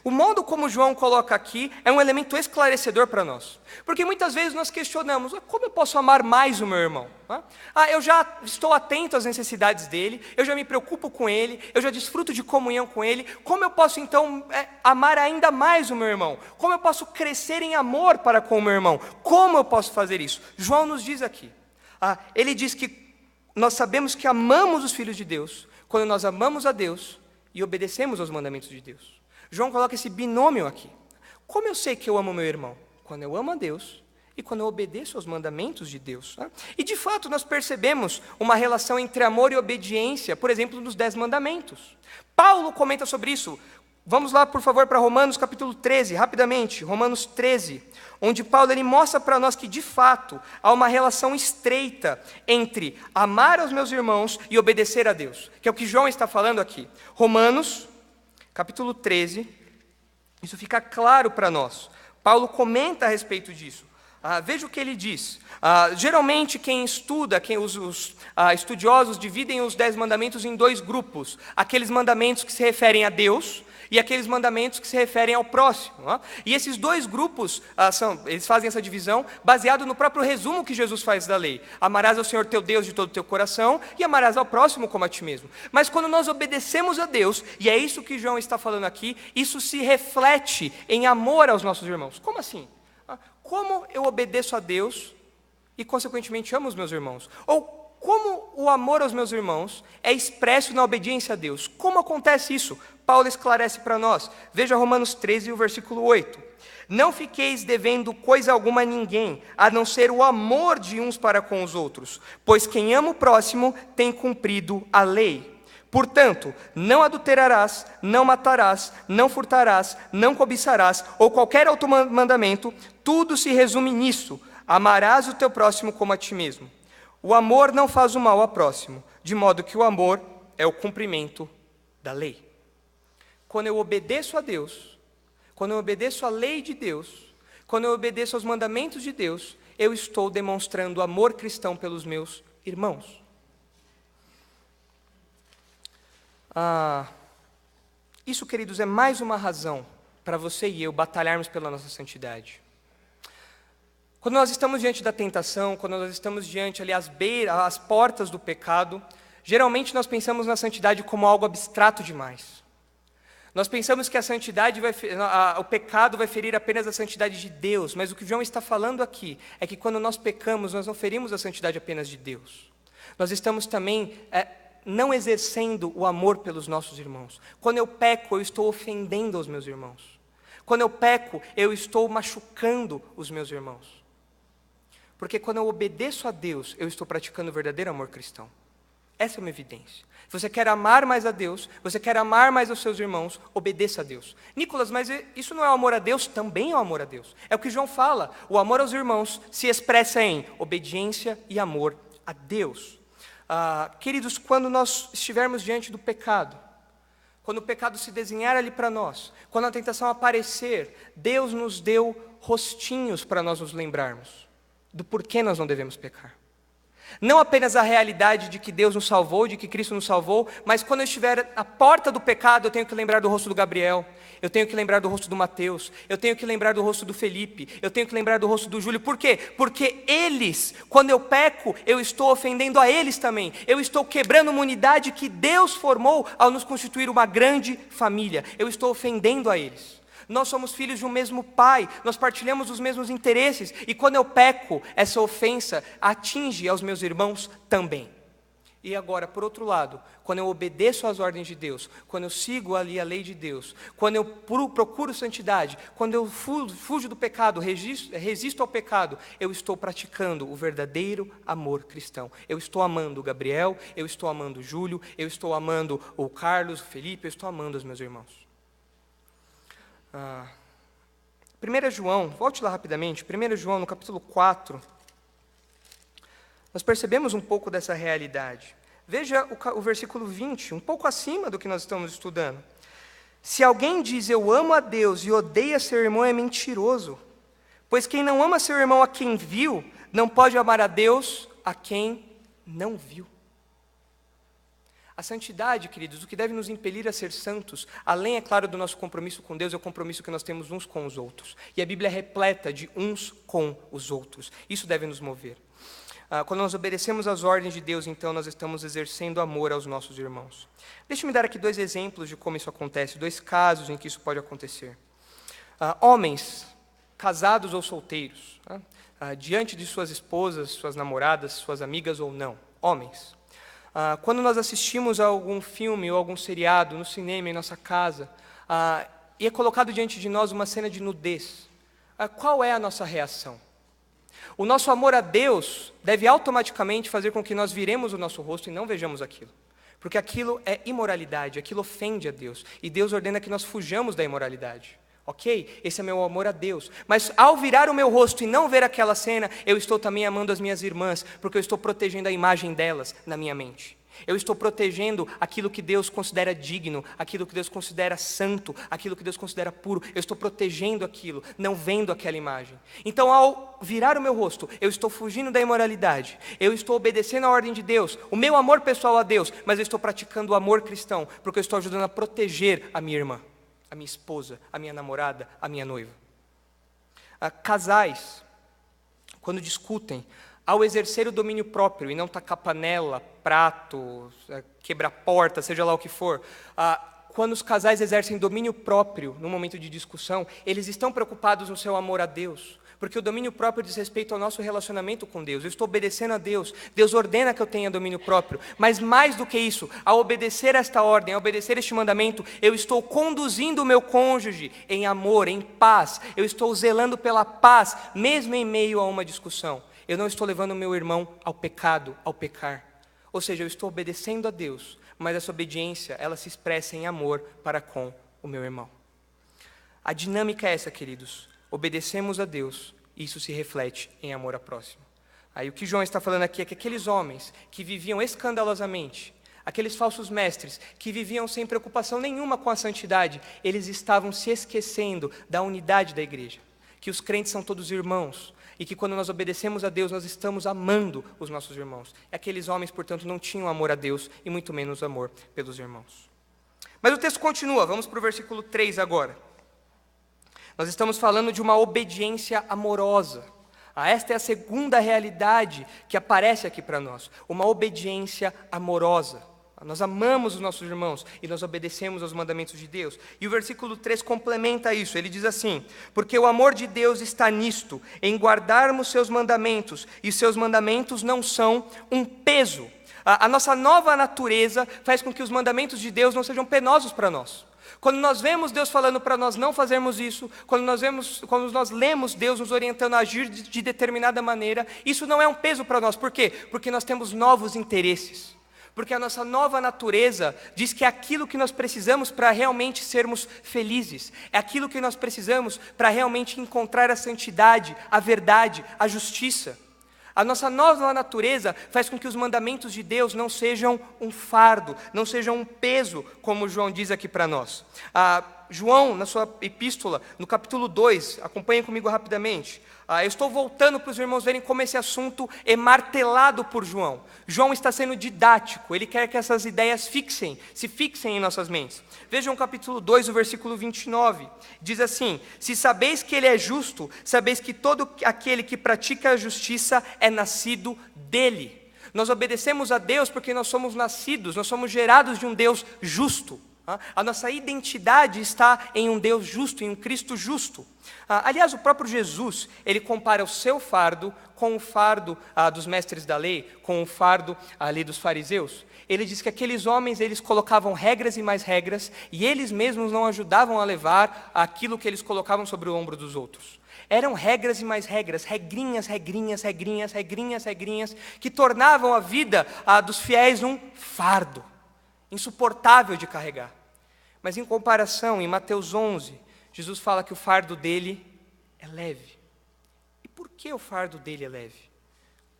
O modo como João coloca aqui é um elemento esclarecedor para nós, porque muitas vezes nós questionamos: como eu posso amar mais o meu irmão? Eu já estou atento às necessidades dele, eu já me preocupo com ele, eu já desfruto de comunhão com ele, como eu posso então amar ainda mais o meu irmão? Como eu posso crescer em amor para com o meu irmão? Como eu posso fazer isso? João nos diz aqui, ele diz que nós sabemos que amamos os filhos de Deus quando nós amamos a Deus e obedecemos aos mandamentos de Deus. João coloca esse binômio aqui. Como eu sei que eu amo meu irmão? Quando eu amo a Deus e quando eu obedeço aos mandamentos de Deus. E de fato nós percebemos uma relação entre amor e obediência, por exemplo, nos 10 mandamentos. Paulo comenta sobre isso. Vamos lá, por favor, para Romanos capítulo 13, rapidamente, Romanos 13, onde Paulo ele mostra para nós que, de fato, há uma relação estreita entre amar aos meus irmãos e obedecer a Deus, que é o que João está falando aqui. Romanos capítulo 13, isso fica claro para nós. Paulo comenta a respeito disso. Veja o que ele diz. Geralmente quem estuda, os estudiosos dividem os 10 mandamentos em 2 grupos. Aqueles mandamentos que se referem a Deus e aqueles mandamentos que se referem ao próximo. E esses 2 grupos, eles fazem essa divisão baseado no próprio resumo que Jesus faz da lei. Amarás ao Senhor teu Deus de todo o teu coração e amarás ao próximo como a ti mesmo. Mas quando nós obedecemos a Deus, e é isso que João está falando aqui, isso se reflete em amor aos nossos irmãos. Como assim? Como eu obedeço a Deus e consequentemente amo os meus irmãos? Ou como o amor aos meus irmãos é expresso na obediência a Deus? Como acontece isso? Paulo esclarece para nós. Veja Romanos 13, o versículo 8. Não fiqueis devendo coisa alguma a ninguém, a não ser o amor de uns para com os outros, pois quem ama o próximo tem cumprido a lei. Portanto, não adulterarás, não matarás, não furtarás, não cobiçarás, ou qualquer outro mandamento, tudo se resume nisso: amarás o teu próximo como a ti mesmo. O amor não faz o mal ao próximo, de modo que o amor é o cumprimento da lei. Quando eu obedeço a Deus, quando eu obedeço à lei de Deus, quando eu obedeço aos mandamentos de Deus, eu estou demonstrando amor cristão pelos meus irmãos. Isso, queridos, é mais uma razão para você e eu batalharmos pela nossa santidade. Quando nós estamos diante da tentação, quando nós estamos diante ali às portas do pecado, geralmente nós pensamos na santidade como algo abstrato demais. Nós pensamos que a santidade o pecado vai ferir apenas a santidade de Deus, mas o que João está falando aqui é que quando nós pecamos, nós não ferimos a santidade apenas de Deus. Nós estamos também não exercendo o amor pelos nossos irmãos. Quando eu peco, eu estou ofendendo os meus irmãos. Quando eu peco, eu estou machucando os meus irmãos. Porque quando eu obedeço a Deus, eu estou praticando o verdadeiro amor cristão. Essa é uma evidência. Se você quer amar mais a Deus, você quer amar mais os seus irmãos, obedeça a Deus. Nicolas, mas isso não é o amor a Deus? Também é o amor a Deus. É o que João fala. O amor aos irmãos se expressa em obediência e amor a Deus. Queridos, quando nós estivermos diante do pecado, quando o pecado se desenhar ali para nós, quando a tentação aparecer, Deus nos deu rostinhos para nós nos lembrarmos do porquê nós não devemos pecar. Não apenas a realidade de que Deus nos salvou, de que Cristo nos salvou, mas quando eu estiver à porta do pecado, eu tenho que lembrar do rosto do Gabriel, eu tenho que lembrar do rosto do Mateus, eu tenho que lembrar do rosto do Felipe, eu tenho que lembrar do rosto do Júlio. Por quê? Porque eles, quando eu peco, eu estou ofendendo a eles também. Eu estou quebrando uma unidade que Deus formou ao nos constituir uma grande família. Eu estou ofendendo a eles. Nós somos filhos de um mesmo pai, nós partilhamos os mesmos interesses, e quando eu peco, essa ofensa atinge aos meus irmãos também. E agora, por outro lado, quando eu obedeço às ordens de Deus, quando eu sigo ali a lei de Deus, quando eu procuro santidade, quando eu fujo do pecado, resisto ao pecado, eu estou praticando o verdadeiro amor cristão. Eu estou amando o Gabriel, eu estou amando o Júlio, eu estou amando o Carlos, o Felipe, eu estou amando os meus irmãos. 1 João, volte lá rapidamente, 1 João no capítulo 4, nós percebemos um pouco dessa realidade. Veja o versículo 20, um pouco acima do que nós estamos estudando. Se alguém diz eu amo a Deus e odeia seu irmão, é mentiroso. Pois quem não ama seu irmão a quem viu, não pode amar a Deus a quem não viu. A santidade, queridos, o que deve nos impelir a ser santos, além, é claro, do nosso compromisso com Deus, é o compromisso que nós temos uns com os outros. E a Bíblia é repleta de uns com os outros. Isso deve nos mover. Quando nós obedecemos às ordens de Deus, então nós estamos exercendo amor aos nossos irmãos. Deixe-me dar aqui 2 exemplos de como isso acontece, 2 casos em que isso pode acontecer. Homens, casados ou solteiros, diante de suas esposas, suas namoradas, suas amigas ou não, homens. Quando nós assistimos a algum filme ou algum seriado no cinema, em nossa casa, e é colocado diante de nós uma cena de nudez, qual é a nossa reação? O nosso amor a Deus deve automaticamente fazer com que nós viremos o nosso rosto e não vejamos aquilo. Porque aquilo é imoralidade, aquilo ofende a Deus. E Deus ordena que nós fujamos da imoralidade. Ok? Esse é meu amor a Deus. Mas ao virar o meu rosto e não ver aquela cena, eu estou também amando as minhas irmãs, porque eu estou protegendo a imagem delas na minha mente. Eu estou protegendo aquilo que Deus considera digno, aquilo que Deus considera santo, aquilo que Deus considera puro. Eu estou protegendo aquilo, não vendo aquela imagem. Então, ao virar o meu rosto, eu estou fugindo da imoralidade. Eu estou obedecendo a ordem de Deus, o meu amor pessoal a Deus, mas eu estou praticando o amor cristão, porque eu estou ajudando a proteger a minha irmã, a minha esposa, a minha namorada, a minha noiva. Casais, quando discutem, ao exercer o domínio próprio e não tacar panela, prato, quebrar porta, seja lá o que for, quando os casais exercem domínio próprio no momento de discussão, eles estão preocupados no seu amor a Deus, porque o domínio próprio diz respeito ao nosso relacionamento com Deus. Eu estou obedecendo a Deus, Deus ordena que eu tenha domínio próprio, mas mais do que isso, ao obedecer esta ordem, ao obedecer este mandamento, eu estou conduzindo o meu cônjuge em amor, em paz, eu estou zelando pela paz, mesmo em meio a uma discussão. Eu não estou levando o meu irmão ao pecado, ao pecar. Ou seja, eu estou obedecendo a Deus, mas essa obediência, ela se expressa em amor para com o meu irmão. A dinâmica é essa, queridos. Obedecemos a Deus e isso se reflete em amor ao próximo. Aí o que João está falando aqui é que aqueles homens que viviam escandalosamente, aqueles falsos mestres que viviam sem preocupação nenhuma com a santidade, eles estavam se esquecendo da unidade da igreja, que os crentes são todos irmãos, e que quando nós obedecemos a Deus, nós estamos amando os nossos irmãos. Aqueles homens, portanto, não tinham amor a Deus e muito menos amor pelos irmãos. Mas o texto continua, vamos para o versículo 3 agora. Nós estamos falando de uma obediência amorosa. Esta é a segunda realidade que aparece aqui para nós, uma obediência amorosa. Nós amamos os nossos irmãos e nós obedecemos aos mandamentos de Deus. E o versículo 3 complementa isso, ele diz assim: porque o amor de Deus está nisto, em guardarmos seus mandamentos, e seus mandamentos não são um peso. A nossa nova natureza faz com que os mandamentos de Deus não sejam penosos para nós. Quando nós vemos Deus falando para nós não fazermos isso, quando nós lemos Deus nos orientando a agir de determinada maneira, isso não é um peso para nós. Por quê? Porque nós temos novos interesses. Porque a nossa nova natureza diz que é aquilo que nós precisamos para realmente sermos felizes. É aquilo que nós precisamos para realmente encontrar a santidade, a verdade, a justiça. A nossa nova natureza faz com que os mandamentos de Deus não sejam um fardo, não sejam um peso, como João diz aqui para nós. João, na sua epístola, no capítulo 2, acompanhem comigo rapidamente. Eu estou voltando para os irmãos verem como esse assunto é martelado por João. João está sendo didático, ele quer que essas ideias se fixem em nossas mentes. Vejam o capítulo 2, o versículo 29. Diz assim: se sabeis que ele é justo, sabeis que todo aquele que pratica a justiça é nascido dele. Nós obedecemos a Deus porque nós somos nascidos, nós somos gerados de um Deus justo. A nossa identidade está em um Deus justo, em um Cristo justo. Aliás, o próprio Jesus, ele compara o seu fardo com o fardo dos mestres da lei, com o fardo ali dos fariseus. Ele diz que aqueles homens, eles colocavam regras e mais regras, e eles mesmos não ajudavam a levar aquilo que eles colocavam sobre o ombro dos outros. Eram regras e mais regras, regrinhas, que tornavam a vida dos fiéis um fardo, insuportável de carregar. Mas em comparação, em Mateus 11, Jesus fala que o fardo dele é leve. E por que o fardo dele é leve?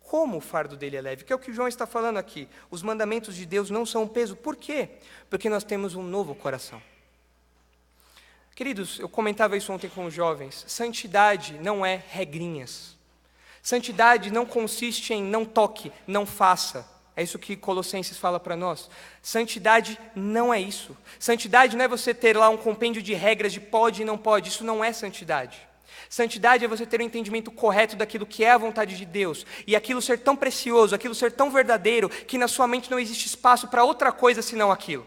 Como o fardo dele é leve? Que é o que João está falando aqui. Os mandamentos de Deus não são um peso. Por quê? Porque nós temos um novo coração. Queridos, eu comentava isso ontem com os jovens. Santidade não é regrinhas. Santidade não consiste em não toque, não faça. É isso que Colossenses fala para nós. Santidade não é isso. Santidade não é você ter lá um compêndio de regras de pode e não pode. Isso não é santidade. Santidade é você ter um entendimento correto daquilo que é a vontade de Deus. E aquilo ser tão precioso, aquilo ser tão verdadeiro, que na sua mente não existe espaço para outra coisa senão aquilo.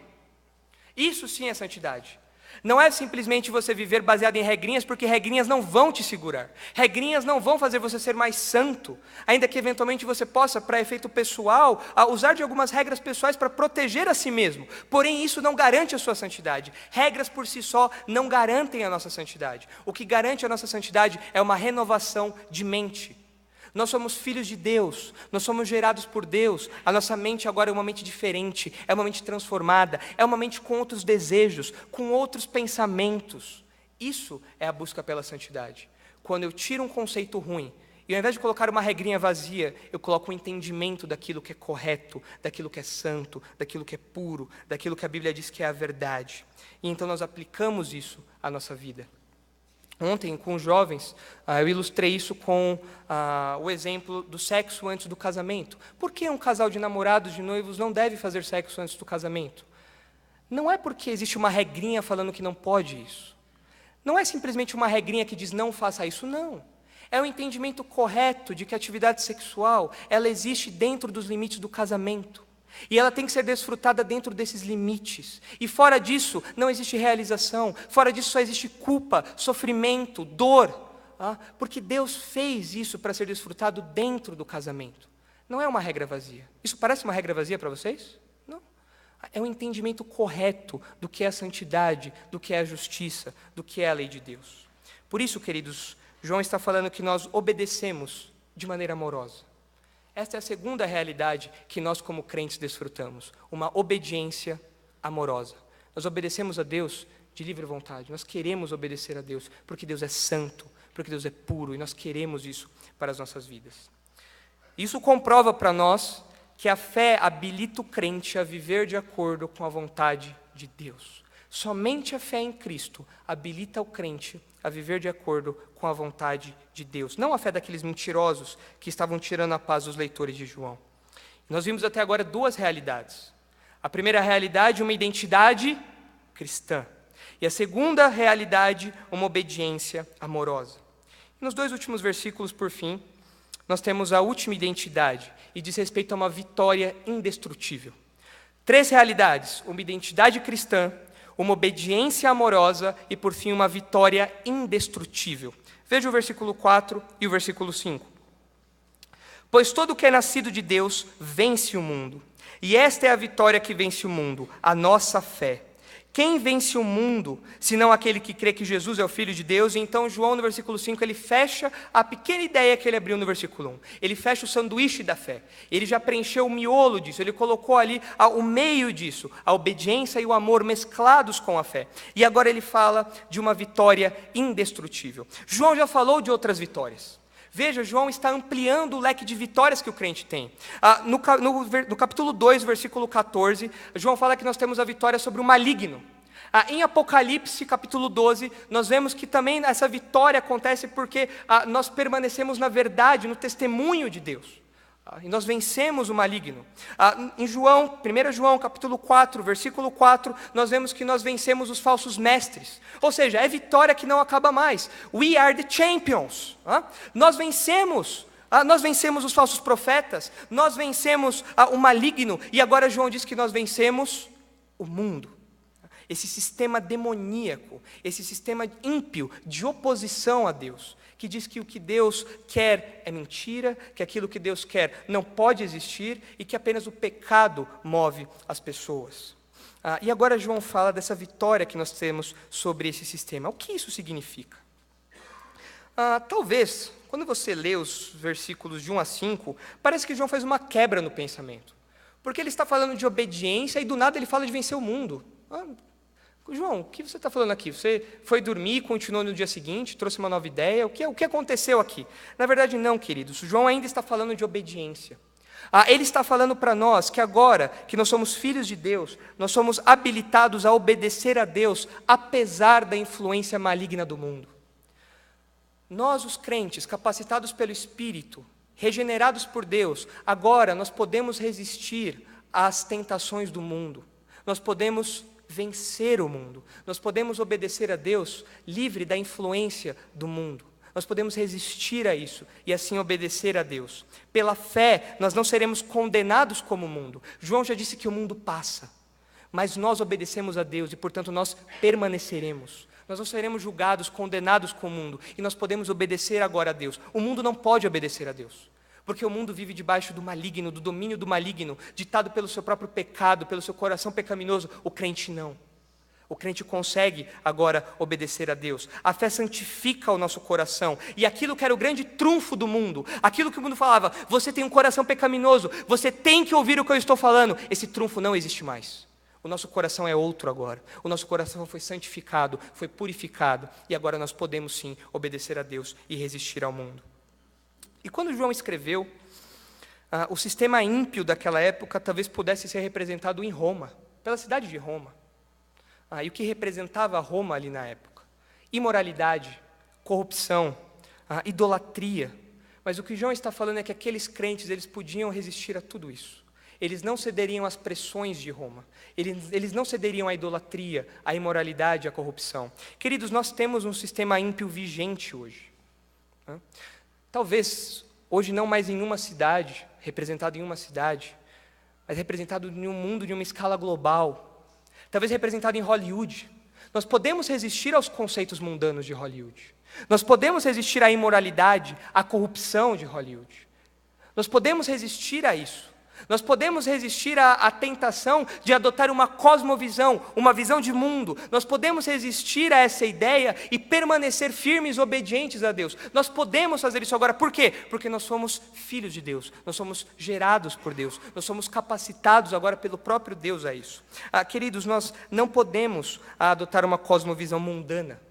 Isso sim é santidade. Não é simplesmente você viver baseado em regrinhas, porque regrinhas não vão te segurar. Regrinhas não vão fazer você ser mais santo, ainda que eventualmente você possa, para efeito pessoal, usar de algumas regras pessoais para proteger a si mesmo. Porém, isso não garante a sua santidade. Regras por si só não garantem a nossa santidade. O que garante a nossa santidade é uma renovação de mente. Nós somos filhos de Deus, nós somos gerados por Deus, a nossa mente agora é uma mente diferente, é uma mente transformada, é uma mente com outros desejos, com outros pensamentos. Isso é a busca pela santidade. Quando eu tiro um conceito ruim, e ao invés de colocar uma regrinha vazia, eu coloco um entendimento daquilo que é correto, daquilo que é santo, daquilo que é puro, daquilo que a Bíblia diz que é a verdade. E então nós aplicamos isso à nossa vida. Ontem, com os jovens, eu ilustrei isso com o exemplo do sexo antes do casamento. Por que um casal de namorados, de noivos, não deve fazer sexo antes do casamento? Não é porque existe uma regrinha falando que não pode isso. Não é simplesmente uma regrinha que diz não faça isso, não. É o entendimento correto de que a atividade sexual, ela existe dentro dos limites do casamento. E ela tem que ser desfrutada dentro desses limites. E fora disso, não existe realização. Fora disso, só existe culpa, sofrimento, dor. Porque Deus fez isso para ser desfrutado dentro do casamento. Não é uma regra vazia. Isso parece uma regra vazia para vocês? Não. É um entendimento correto do que é a santidade, do que é a justiça, do que é a lei de Deus. Por isso, queridos, João está falando que nós obedecemos de maneira amorosa. Esta é a segunda realidade que nós como crentes desfrutamos, uma obediência amorosa. Nós obedecemos a Deus de livre vontade, nós queremos obedecer a Deus, porque Deus é santo, porque Deus é puro, e nós queremos isso para as nossas vidas. Isso comprova para nós que a fé habilita o crente a viver de acordo com a vontade de Deus. Somente a fé em Cristo habilita o crente a viver de acordo com a vontade de Deus. Não a fé daqueles mentirosos que estavam tirando a paz dos leitores de João. Nós vimos até agora duas realidades. A primeira realidade, uma identidade cristã. E a segunda realidade, uma obediência amorosa. E nos dois últimos versículos, por fim, nós temos a última identidade, e diz respeito a uma vitória indestrutível. Três realidades, uma identidade cristã, uma obediência amorosa e, por fim, uma vitória indestrutível. Veja o versículo 4 e o versículo 5. Pois todo o que é nascido de Deus vence o mundo. E esta é a vitória que vence o mundo, a nossa fé. Quem vence o mundo, senão aquele que crê que Jesus é o Filho de Deus? E então João, no versículo 5, ele fecha a pequena ideia que ele abriu no versículo 1. Ele fecha o sanduíche da fé. Ele já preencheu o miolo disso, ele colocou ali o meio disso, a obediência e o amor mesclados com a fé. E agora ele fala de uma vitória indestrutível. João já falou de outras vitórias. Veja, João está ampliando o leque de vitórias que o crente tem. No capítulo 2, versículo 14, João fala que nós temos a vitória sobre o maligno. Em Apocalipse, capítulo 12, nós vemos que também essa vitória acontece porque nós permanecemos na verdade, no testemunho de Deus. E nós vencemos o maligno. Em João, 1 João, capítulo 4, versículo 4, nós vemos que nós vencemos os falsos mestres. Ou seja, é vitória que não acaba mais. We are the champions. Nós vencemos os falsos profetas, nós vencemos o maligno, e agora João diz que nós vencemos o mundo. Esse sistema demoníaco, esse sistema ímpio de oposição a Deus, que diz que o que Deus quer é mentira, que aquilo que Deus quer não pode existir e que apenas o pecado move as pessoas. E agora João fala dessa vitória que nós temos sobre esse sistema. O que isso significa? Talvez, quando você lê os versículos de 1 a 5, parece que João faz uma quebra no pensamento. Porque ele está falando de obediência e do nada ele fala de vencer o mundo. João, o que você está falando aqui? Você foi dormir e continuou no dia seguinte, trouxe uma nova ideia? O que aconteceu aqui? Na verdade, não, queridos. João ainda está falando de obediência. Ele está falando para nós que agora que nós somos filhos de Deus, nós somos habilitados a obedecer a Deus, apesar da influência maligna do mundo. Nós, os crentes, capacitados pelo Espírito, regenerados por Deus, agora nós podemos resistir às tentações do mundo. Nós podemos vencer o mundo. Nós podemos obedecer a Deus livre da influência do mundo. Nós podemos resistir a isso e assim obedecer a Deus. Pela fé, nós não seremos condenados como o mundo. João já disse que o mundo passa, mas nós obedecemos a Deus e, portanto, nós permaneceremos. Nós não seremos julgados, condenados com o mundo, e nós podemos obedecer agora a Deus. O mundo não pode obedecer a Deus, porque o mundo vive debaixo do maligno, do domínio do maligno, ditado pelo seu próprio pecado, pelo seu coração pecaminoso. O crente não. O crente consegue agora obedecer a Deus. A fé santifica o nosso coração. E aquilo que era o grande trunfo do mundo, aquilo que o mundo falava, você tem um coração pecaminoso, você tem que ouvir o que eu estou falando, esse trunfo não existe mais. O nosso coração é outro agora. O nosso coração foi santificado, foi purificado, e agora nós podemos sim obedecer a Deus e resistir ao mundo. E quando João escreveu, o sistema ímpio daquela época talvez pudesse ser representado em Roma, pela cidade de Roma. E o que representava Roma ali na época? Imoralidade, corrupção, idolatria. Mas o que João está falando é que aqueles crentes, eles podiam resistir a tudo isso. Eles não cederiam às pressões de Roma. Eles não cederiam à idolatria, à imoralidade, à corrupção. Queridos, nós temos um sistema ímpio vigente hoje. Talvez hoje não mais em uma cidade, representado em uma cidade, mas representado em um mundo de uma escala global. Talvez representado em Hollywood. Nós podemos resistir aos conceitos mundanos de Hollywood. Nós podemos resistir à imoralidade, à corrupção de Hollywood. Nós podemos resistir a isso. Nós podemos resistir à tentação de adotar uma cosmovisão, uma visão de mundo. Nós podemos resistir a essa ideia e permanecer firmes, obedientes a Deus. Nós podemos fazer isso agora. Por quê? Porque nós somos filhos de Deus. Nós somos gerados por Deus. Nós somos capacitados agora pelo próprio Deus a isso. Queridos, nós não podemos adotar uma cosmovisão mundana.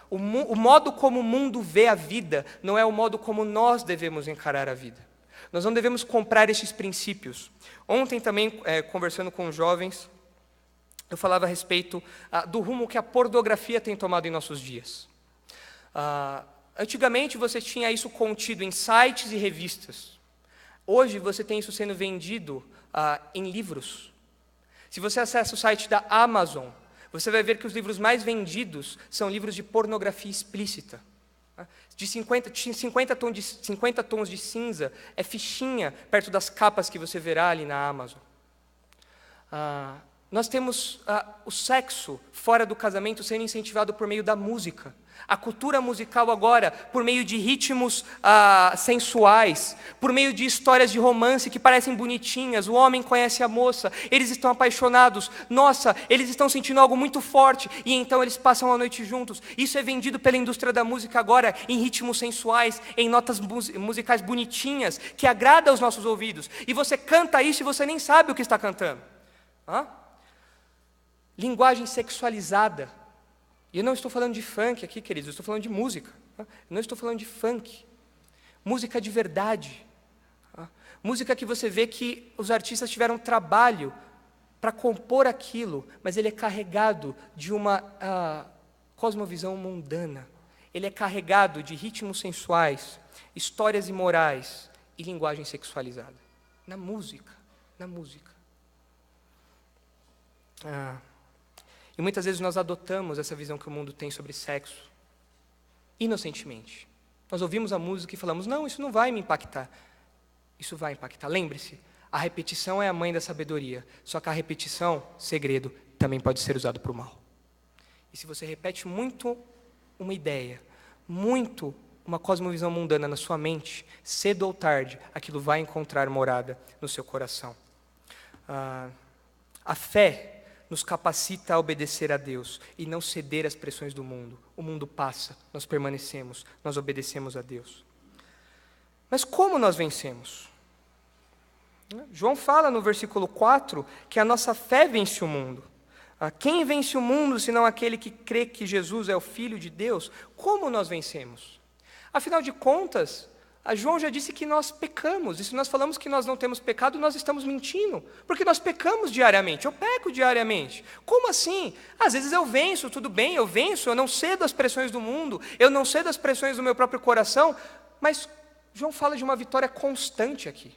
O modo como o mundo vê a vida não é o modo como nós devemos encarar a vida. Nós não devemos comprar estes princípios. Ontem também, conversando com jovens, eu falava a respeito do rumo que a pornografia tem tomado em nossos dias. Antigamente você tinha isso contido em sites e revistas. Hoje você tem isso sendo vendido em livros. Se você acessa o site da Amazon, você vai ver que os livros mais vendidos são livros de pornografia explícita. De 50 tons de cinza, é fichinha perto das capas que você verá ali na Amazon. Nós temos o sexo fora do casamento sendo incentivado por meio da música. A cultura musical agora, por meio de ritmos sensuais, por meio de histórias de romance que parecem bonitinhas, o homem conhece a moça, eles estão apaixonados, nossa, eles estão sentindo algo muito forte, e então eles passam a noite juntos. Isso é vendido pela indústria da música agora, em ritmos sensuais, em notas musicais bonitinhas, que agradam aos nossos ouvidos. E você canta isso e você nem sabe o que está cantando. Linguagem sexualizada. E eu não estou falando de funk aqui, queridos, eu estou falando de música. Eu não estou falando de funk. Música de verdade. Música que você vê que os artistas tiveram trabalho para compor aquilo, mas ele é carregado de uma cosmovisão mundana. Ele é carregado de ritmos sensuais, histórias imorais e linguagem sexualizada. Na música. E muitas vezes nós adotamos essa visão que o mundo tem sobre sexo, inocentemente. Nós ouvimos a música e falamos, não, isso não vai me impactar. Isso vai impactar. Lembre-se, a repetição é a mãe da sabedoria, só que a repetição, segredo, também pode ser usado para o mal. E se você repete muito uma ideia, muito uma cosmovisão mundana na sua mente, cedo ou tarde, aquilo vai encontrar morada no seu coração. A fé nos capacita a obedecer a Deus e não ceder às pressões do mundo. O mundo passa, nós permanecemos, nós obedecemos a Deus. Mas como nós vencemos? João fala no versículo 4 que a nossa fé vence o mundo. Quem vence o mundo, senão aquele que crê que Jesus é o Filho de Deus? Como nós vencemos? Afinal de contas, A João já disse que nós pecamos, e se nós falamos que nós não temos pecado, nós estamos mentindo, porque nós pecamos diariamente, eu peco diariamente. Como assim? Às vezes eu venço, tudo bem, eu venço, eu não cedo às pressões do mundo, eu não cedo às pressões do meu próprio coração, mas João fala de uma vitória constante aqui.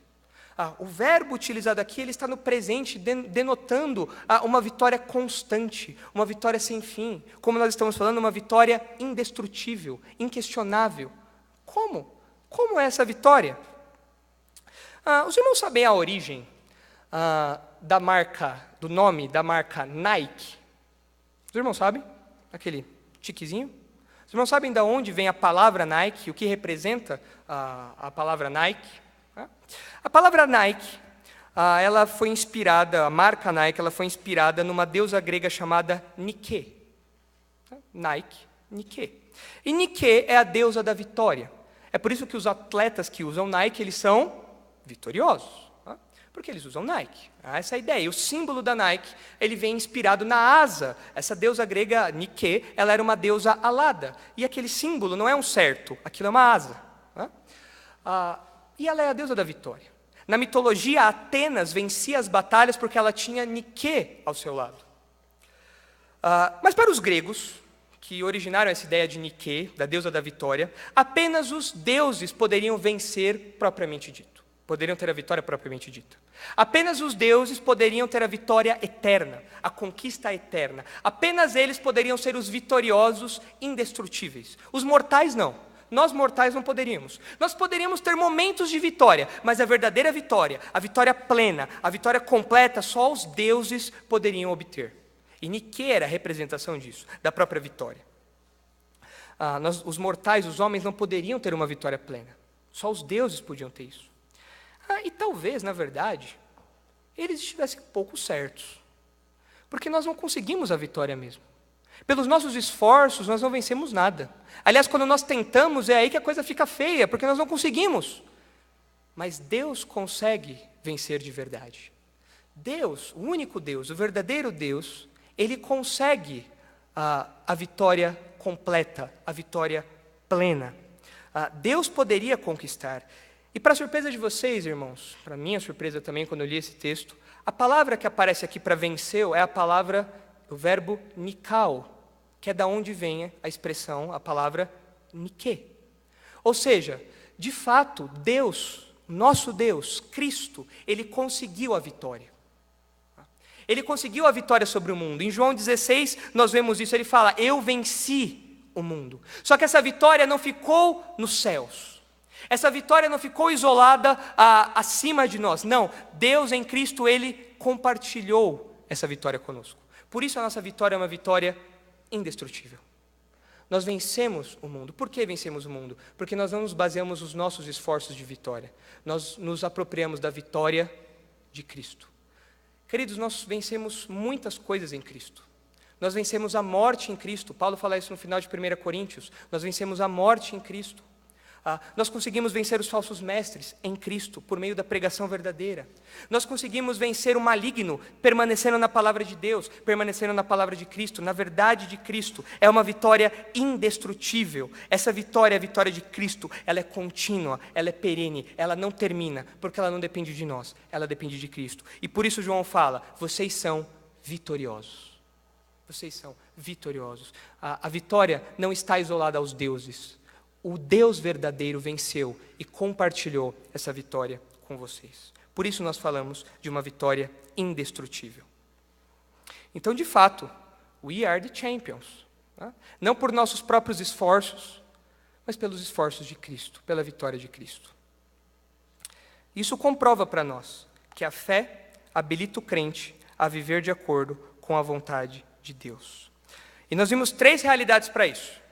O verbo utilizado aqui, ele está no presente, denotando uma vitória constante, uma vitória sem fim, como nós estamos falando, uma vitória indestrutível, inquestionável. Como? Como é essa vitória? Os irmãos sabem a origem do nome da marca Nike? Os irmãos sabem? Aquele tiquezinho? Os irmãos sabem de onde vem a palavra Nike, o que representa a palavra Nike? A palavra Nike, ela foi inspirada, a marca Nike, ela foi inspirada numa deusa grega chamada Nike. Nike, Nike. E Nike é a deusa da vitória. É por isso que os atletas que usam Nike, eles são vitoriosos, porque eles usam Nike. Essa é a ideia. E o símbolo da Nike, ele vem inspirado na asa. Essa deusa grega Nike, ela era uma deusa alada. E aquele símbolo não é um certo, aquilo é uma asa. E ela é a deusa da vitória. Na mitologia, Atenas vencia as batalhas porque ela tinha Nike ao seu lado. Mas para os gregos, que originaram essa ideia de Nike, da deusa da vitória, apenas os deuses poderiam vencer propriamente dito. Poderiam ter a vitória propriamente dita. Apenas os deuses poderiam ter a vitória eterna, a conquista eterna. Apenas eles poderiam ser os vitoriosos indestrutíveis. Os mortais não. Nós mortais não poderíamos. Nós poderíamos ter momentos de vitória, mas a verdadeira vitória, a vitória plena, a vitória completa, só os deuses poderiam obter. E Nike era a representação disso, da própria vitória. Os mortais, os homens, não poderiam ter uma vitória plena. Só os deuses podiam ter isso. E talvez, na verdade, eles estivessem pouco certos. Porque nós não conseguimos a vitória mesmo. Pelos nossos esforços, nós não vencemos nada. Aliás, quando nós tentamos, é aí que a coisa fica feia, porque nós não conseguimos. Mas Deus consegue vencer de verdade. Deus, o único Deus, o verdadeiro Deus, Ele consegue a vitória completa, a vitória plena. Deus poderia conquistar. E para surpresa de vocês, irmãos, para minha surpresa também quando eu li esse texto, a palavra que aparece aqui para venceu é a palavra, o verbo nikao, que é da onde vem a expressão, a palavra Nike. Ou seja, de fato, Deus, nosso Deus, Cristo, Ele conseguiu a vitória. Ele conseguiu a vitória sobre o mundo. Em João 16, nós vemos isso, ele fala, eu venci o mundo. Só que essa vitória não ficou nos céus. Essa vitória não ficou isolada acima de nós. Não, Deus em Cristo, Ele compartilhou essa vitória conosco. Por isso a nossa vitória é uma vitória indestrutível. Nós vencemos o mundo. Por que vencemos o mundo? Porque nós não nos baseamos nos nossos esforços de vitória. Nós nos apropriamos da vitória de Cristo. Queridos, nós vencemos muitas coisas em Cristo. Nós vencemos a morte em Cristo. Paulo fala isso no final de 1 Coríntios. Nós vencemos a morte em Cristo. Nós conseguimos vencer os falsos mestres em Cristo, por meio da pregação verdadeira. Nós conseguimos vencer o maligno, permanecendo na palavra de Deus, permanecendo na palavra de Cristo, na verdade de Cristo. É uma vitória indestrutível. Essa vitória, a vitória de Cristo, ela é contínua, ela é perene, ela não termina, porque ela não depende de nós, ela depende de Cristo. E por isso João fala, vocês são vitoriosos. Vocês são vitoriosos. A vitória não está isolada aos deuses. O Deus verdadeiro venceu e compartilhou essa vitória com vocês. Por isso nós falamos de uma vitória indestrutível. Então, de fato, we are the champions. Não por nossos próprios esforços, mas pelos esforços de Cristo, pela vitória de Cristo. Isso comprova para nós que a fé habilita o crente a viver de acordo com a vontade de Deus. E nós vimos 3 realidades para isso.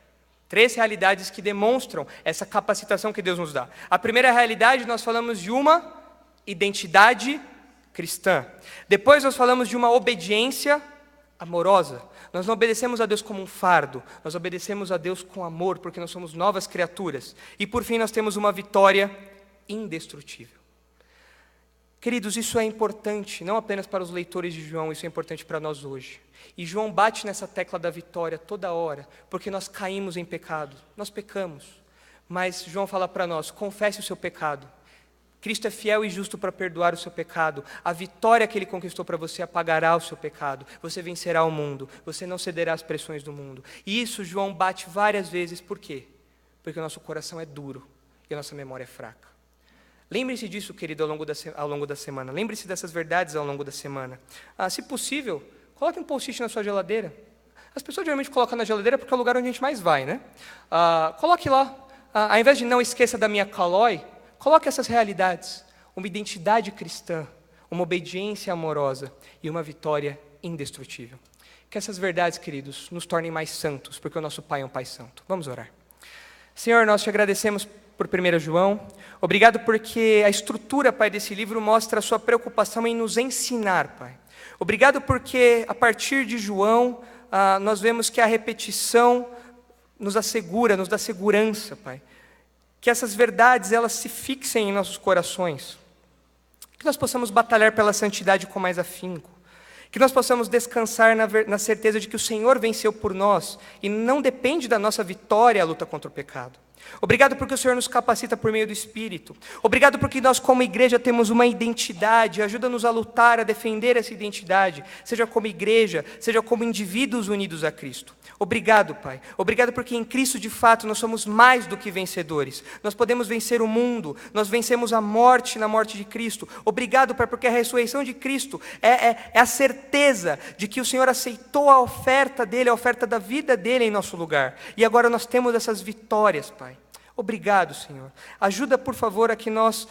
3 realidades que demonstram essa capacitação que Deus nos dá. A primeira realidade, nós falamos de uma identidade cristã. Depois nós falamos de uma obediência amorosa. Nós não obedecemos a Deus como um fardo, nós obedecemos a Deus com amor, porque nós somos novas criaturas. E por fim nós temos uma vitória indestrutível. Queridos, isso é importante, não apenas para os leitores de João, isso é importante para nós hoje. E João bate nessa tecla da vitória toda hora, porque nós caímos em pecado, nós pecamos. Mas João fala para nós, confesse o seu pecado. Cristo é fiel e justo para perdoar o seu pecado. A vitória que Ele conquistou para você apagará o seu pecado. Você vencerá o mundo. Você não cederá às pressões do mundo. E isso João bate várias vezes. Por quê? Porque o nosso coração é duro e a nossa memória é fraca. Lembre-se disso, querido, ao longo da semana. Lembre-se dessas verdades ao longo da semana. Se possível, coloque um post-it na sua geladeira. As pessoas geralmente colocam na geladeira porque é o lugar onde a gente mais vai, né? Coloque lá. Ao invés de não esqueça da minha calói, coloque essas realidades, uma identidade cristã, uma obediência amorosa e uma vitória indestrutível. Que essas verdades, queridos, nos tornem mais santos, porque o nosso Pai é um Pai santo. Vamos orar. Senhor, nós te agradecemos por 1 João. Obrigado porque a estrutura, Pai, desse livro mostra a sua preocupação em nos ensinar, Pai. Obrigado porque, a partir de João, nós vemos que a repetição nos assegura, nos dá segurança, Pai. Que essas verdades, elas se fixem em nossos corações. Que nós possamos batalhar pela santidade com mais afinco. Que nós possamos descansar na certeza de que o Senhor venceu por nós e não depende da nossa vitória a luta contra o pecado. Obrigado porque o Senhor nos capacita por meio do Espírito. Obrigado porque nós como igreja temos uma identidade. Ajuda-nos a lutar, a defender essa identidade. Seja como igreja, seja como indivíduos unidos a Cristo. Obrigado, Pai. Obrigado porque em Cristo, de fato, nós somos mais do que vencedores. Nós podemos vencer o mundo. Nós vencemos a morte na morte de Cristo. Obrigado, Pai, porque a ressurreição de Cristo é a certeza de que o Senhor aceitou a oferta dEle, a oferta da vida dEle em nosso lugar. E agora nós temos essas vitórias, Pai. Obrigado, Senhor. Ajuda, por favor, a que nós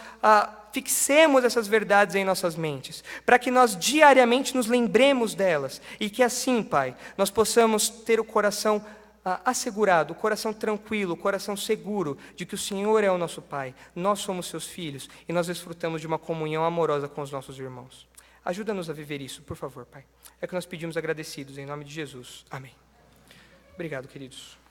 fixemos essas verdades em nossas mentes, para que nós diariamente nos lembremos delas, e que assim, Pai, nós possamos ter o coração assegurado, o coração tranquilo, o coração seguro, de que o Senhor é o nosso Pai, nós somos seus filhos, e nós desfrutamos de uma comunhão amorosa com os nossos irmãos. Ajuda-nos a viver isso, por favor, Pai. É que nós pedimos agradecidos, em nome de Jesus. Amém. Obrigado, queridos.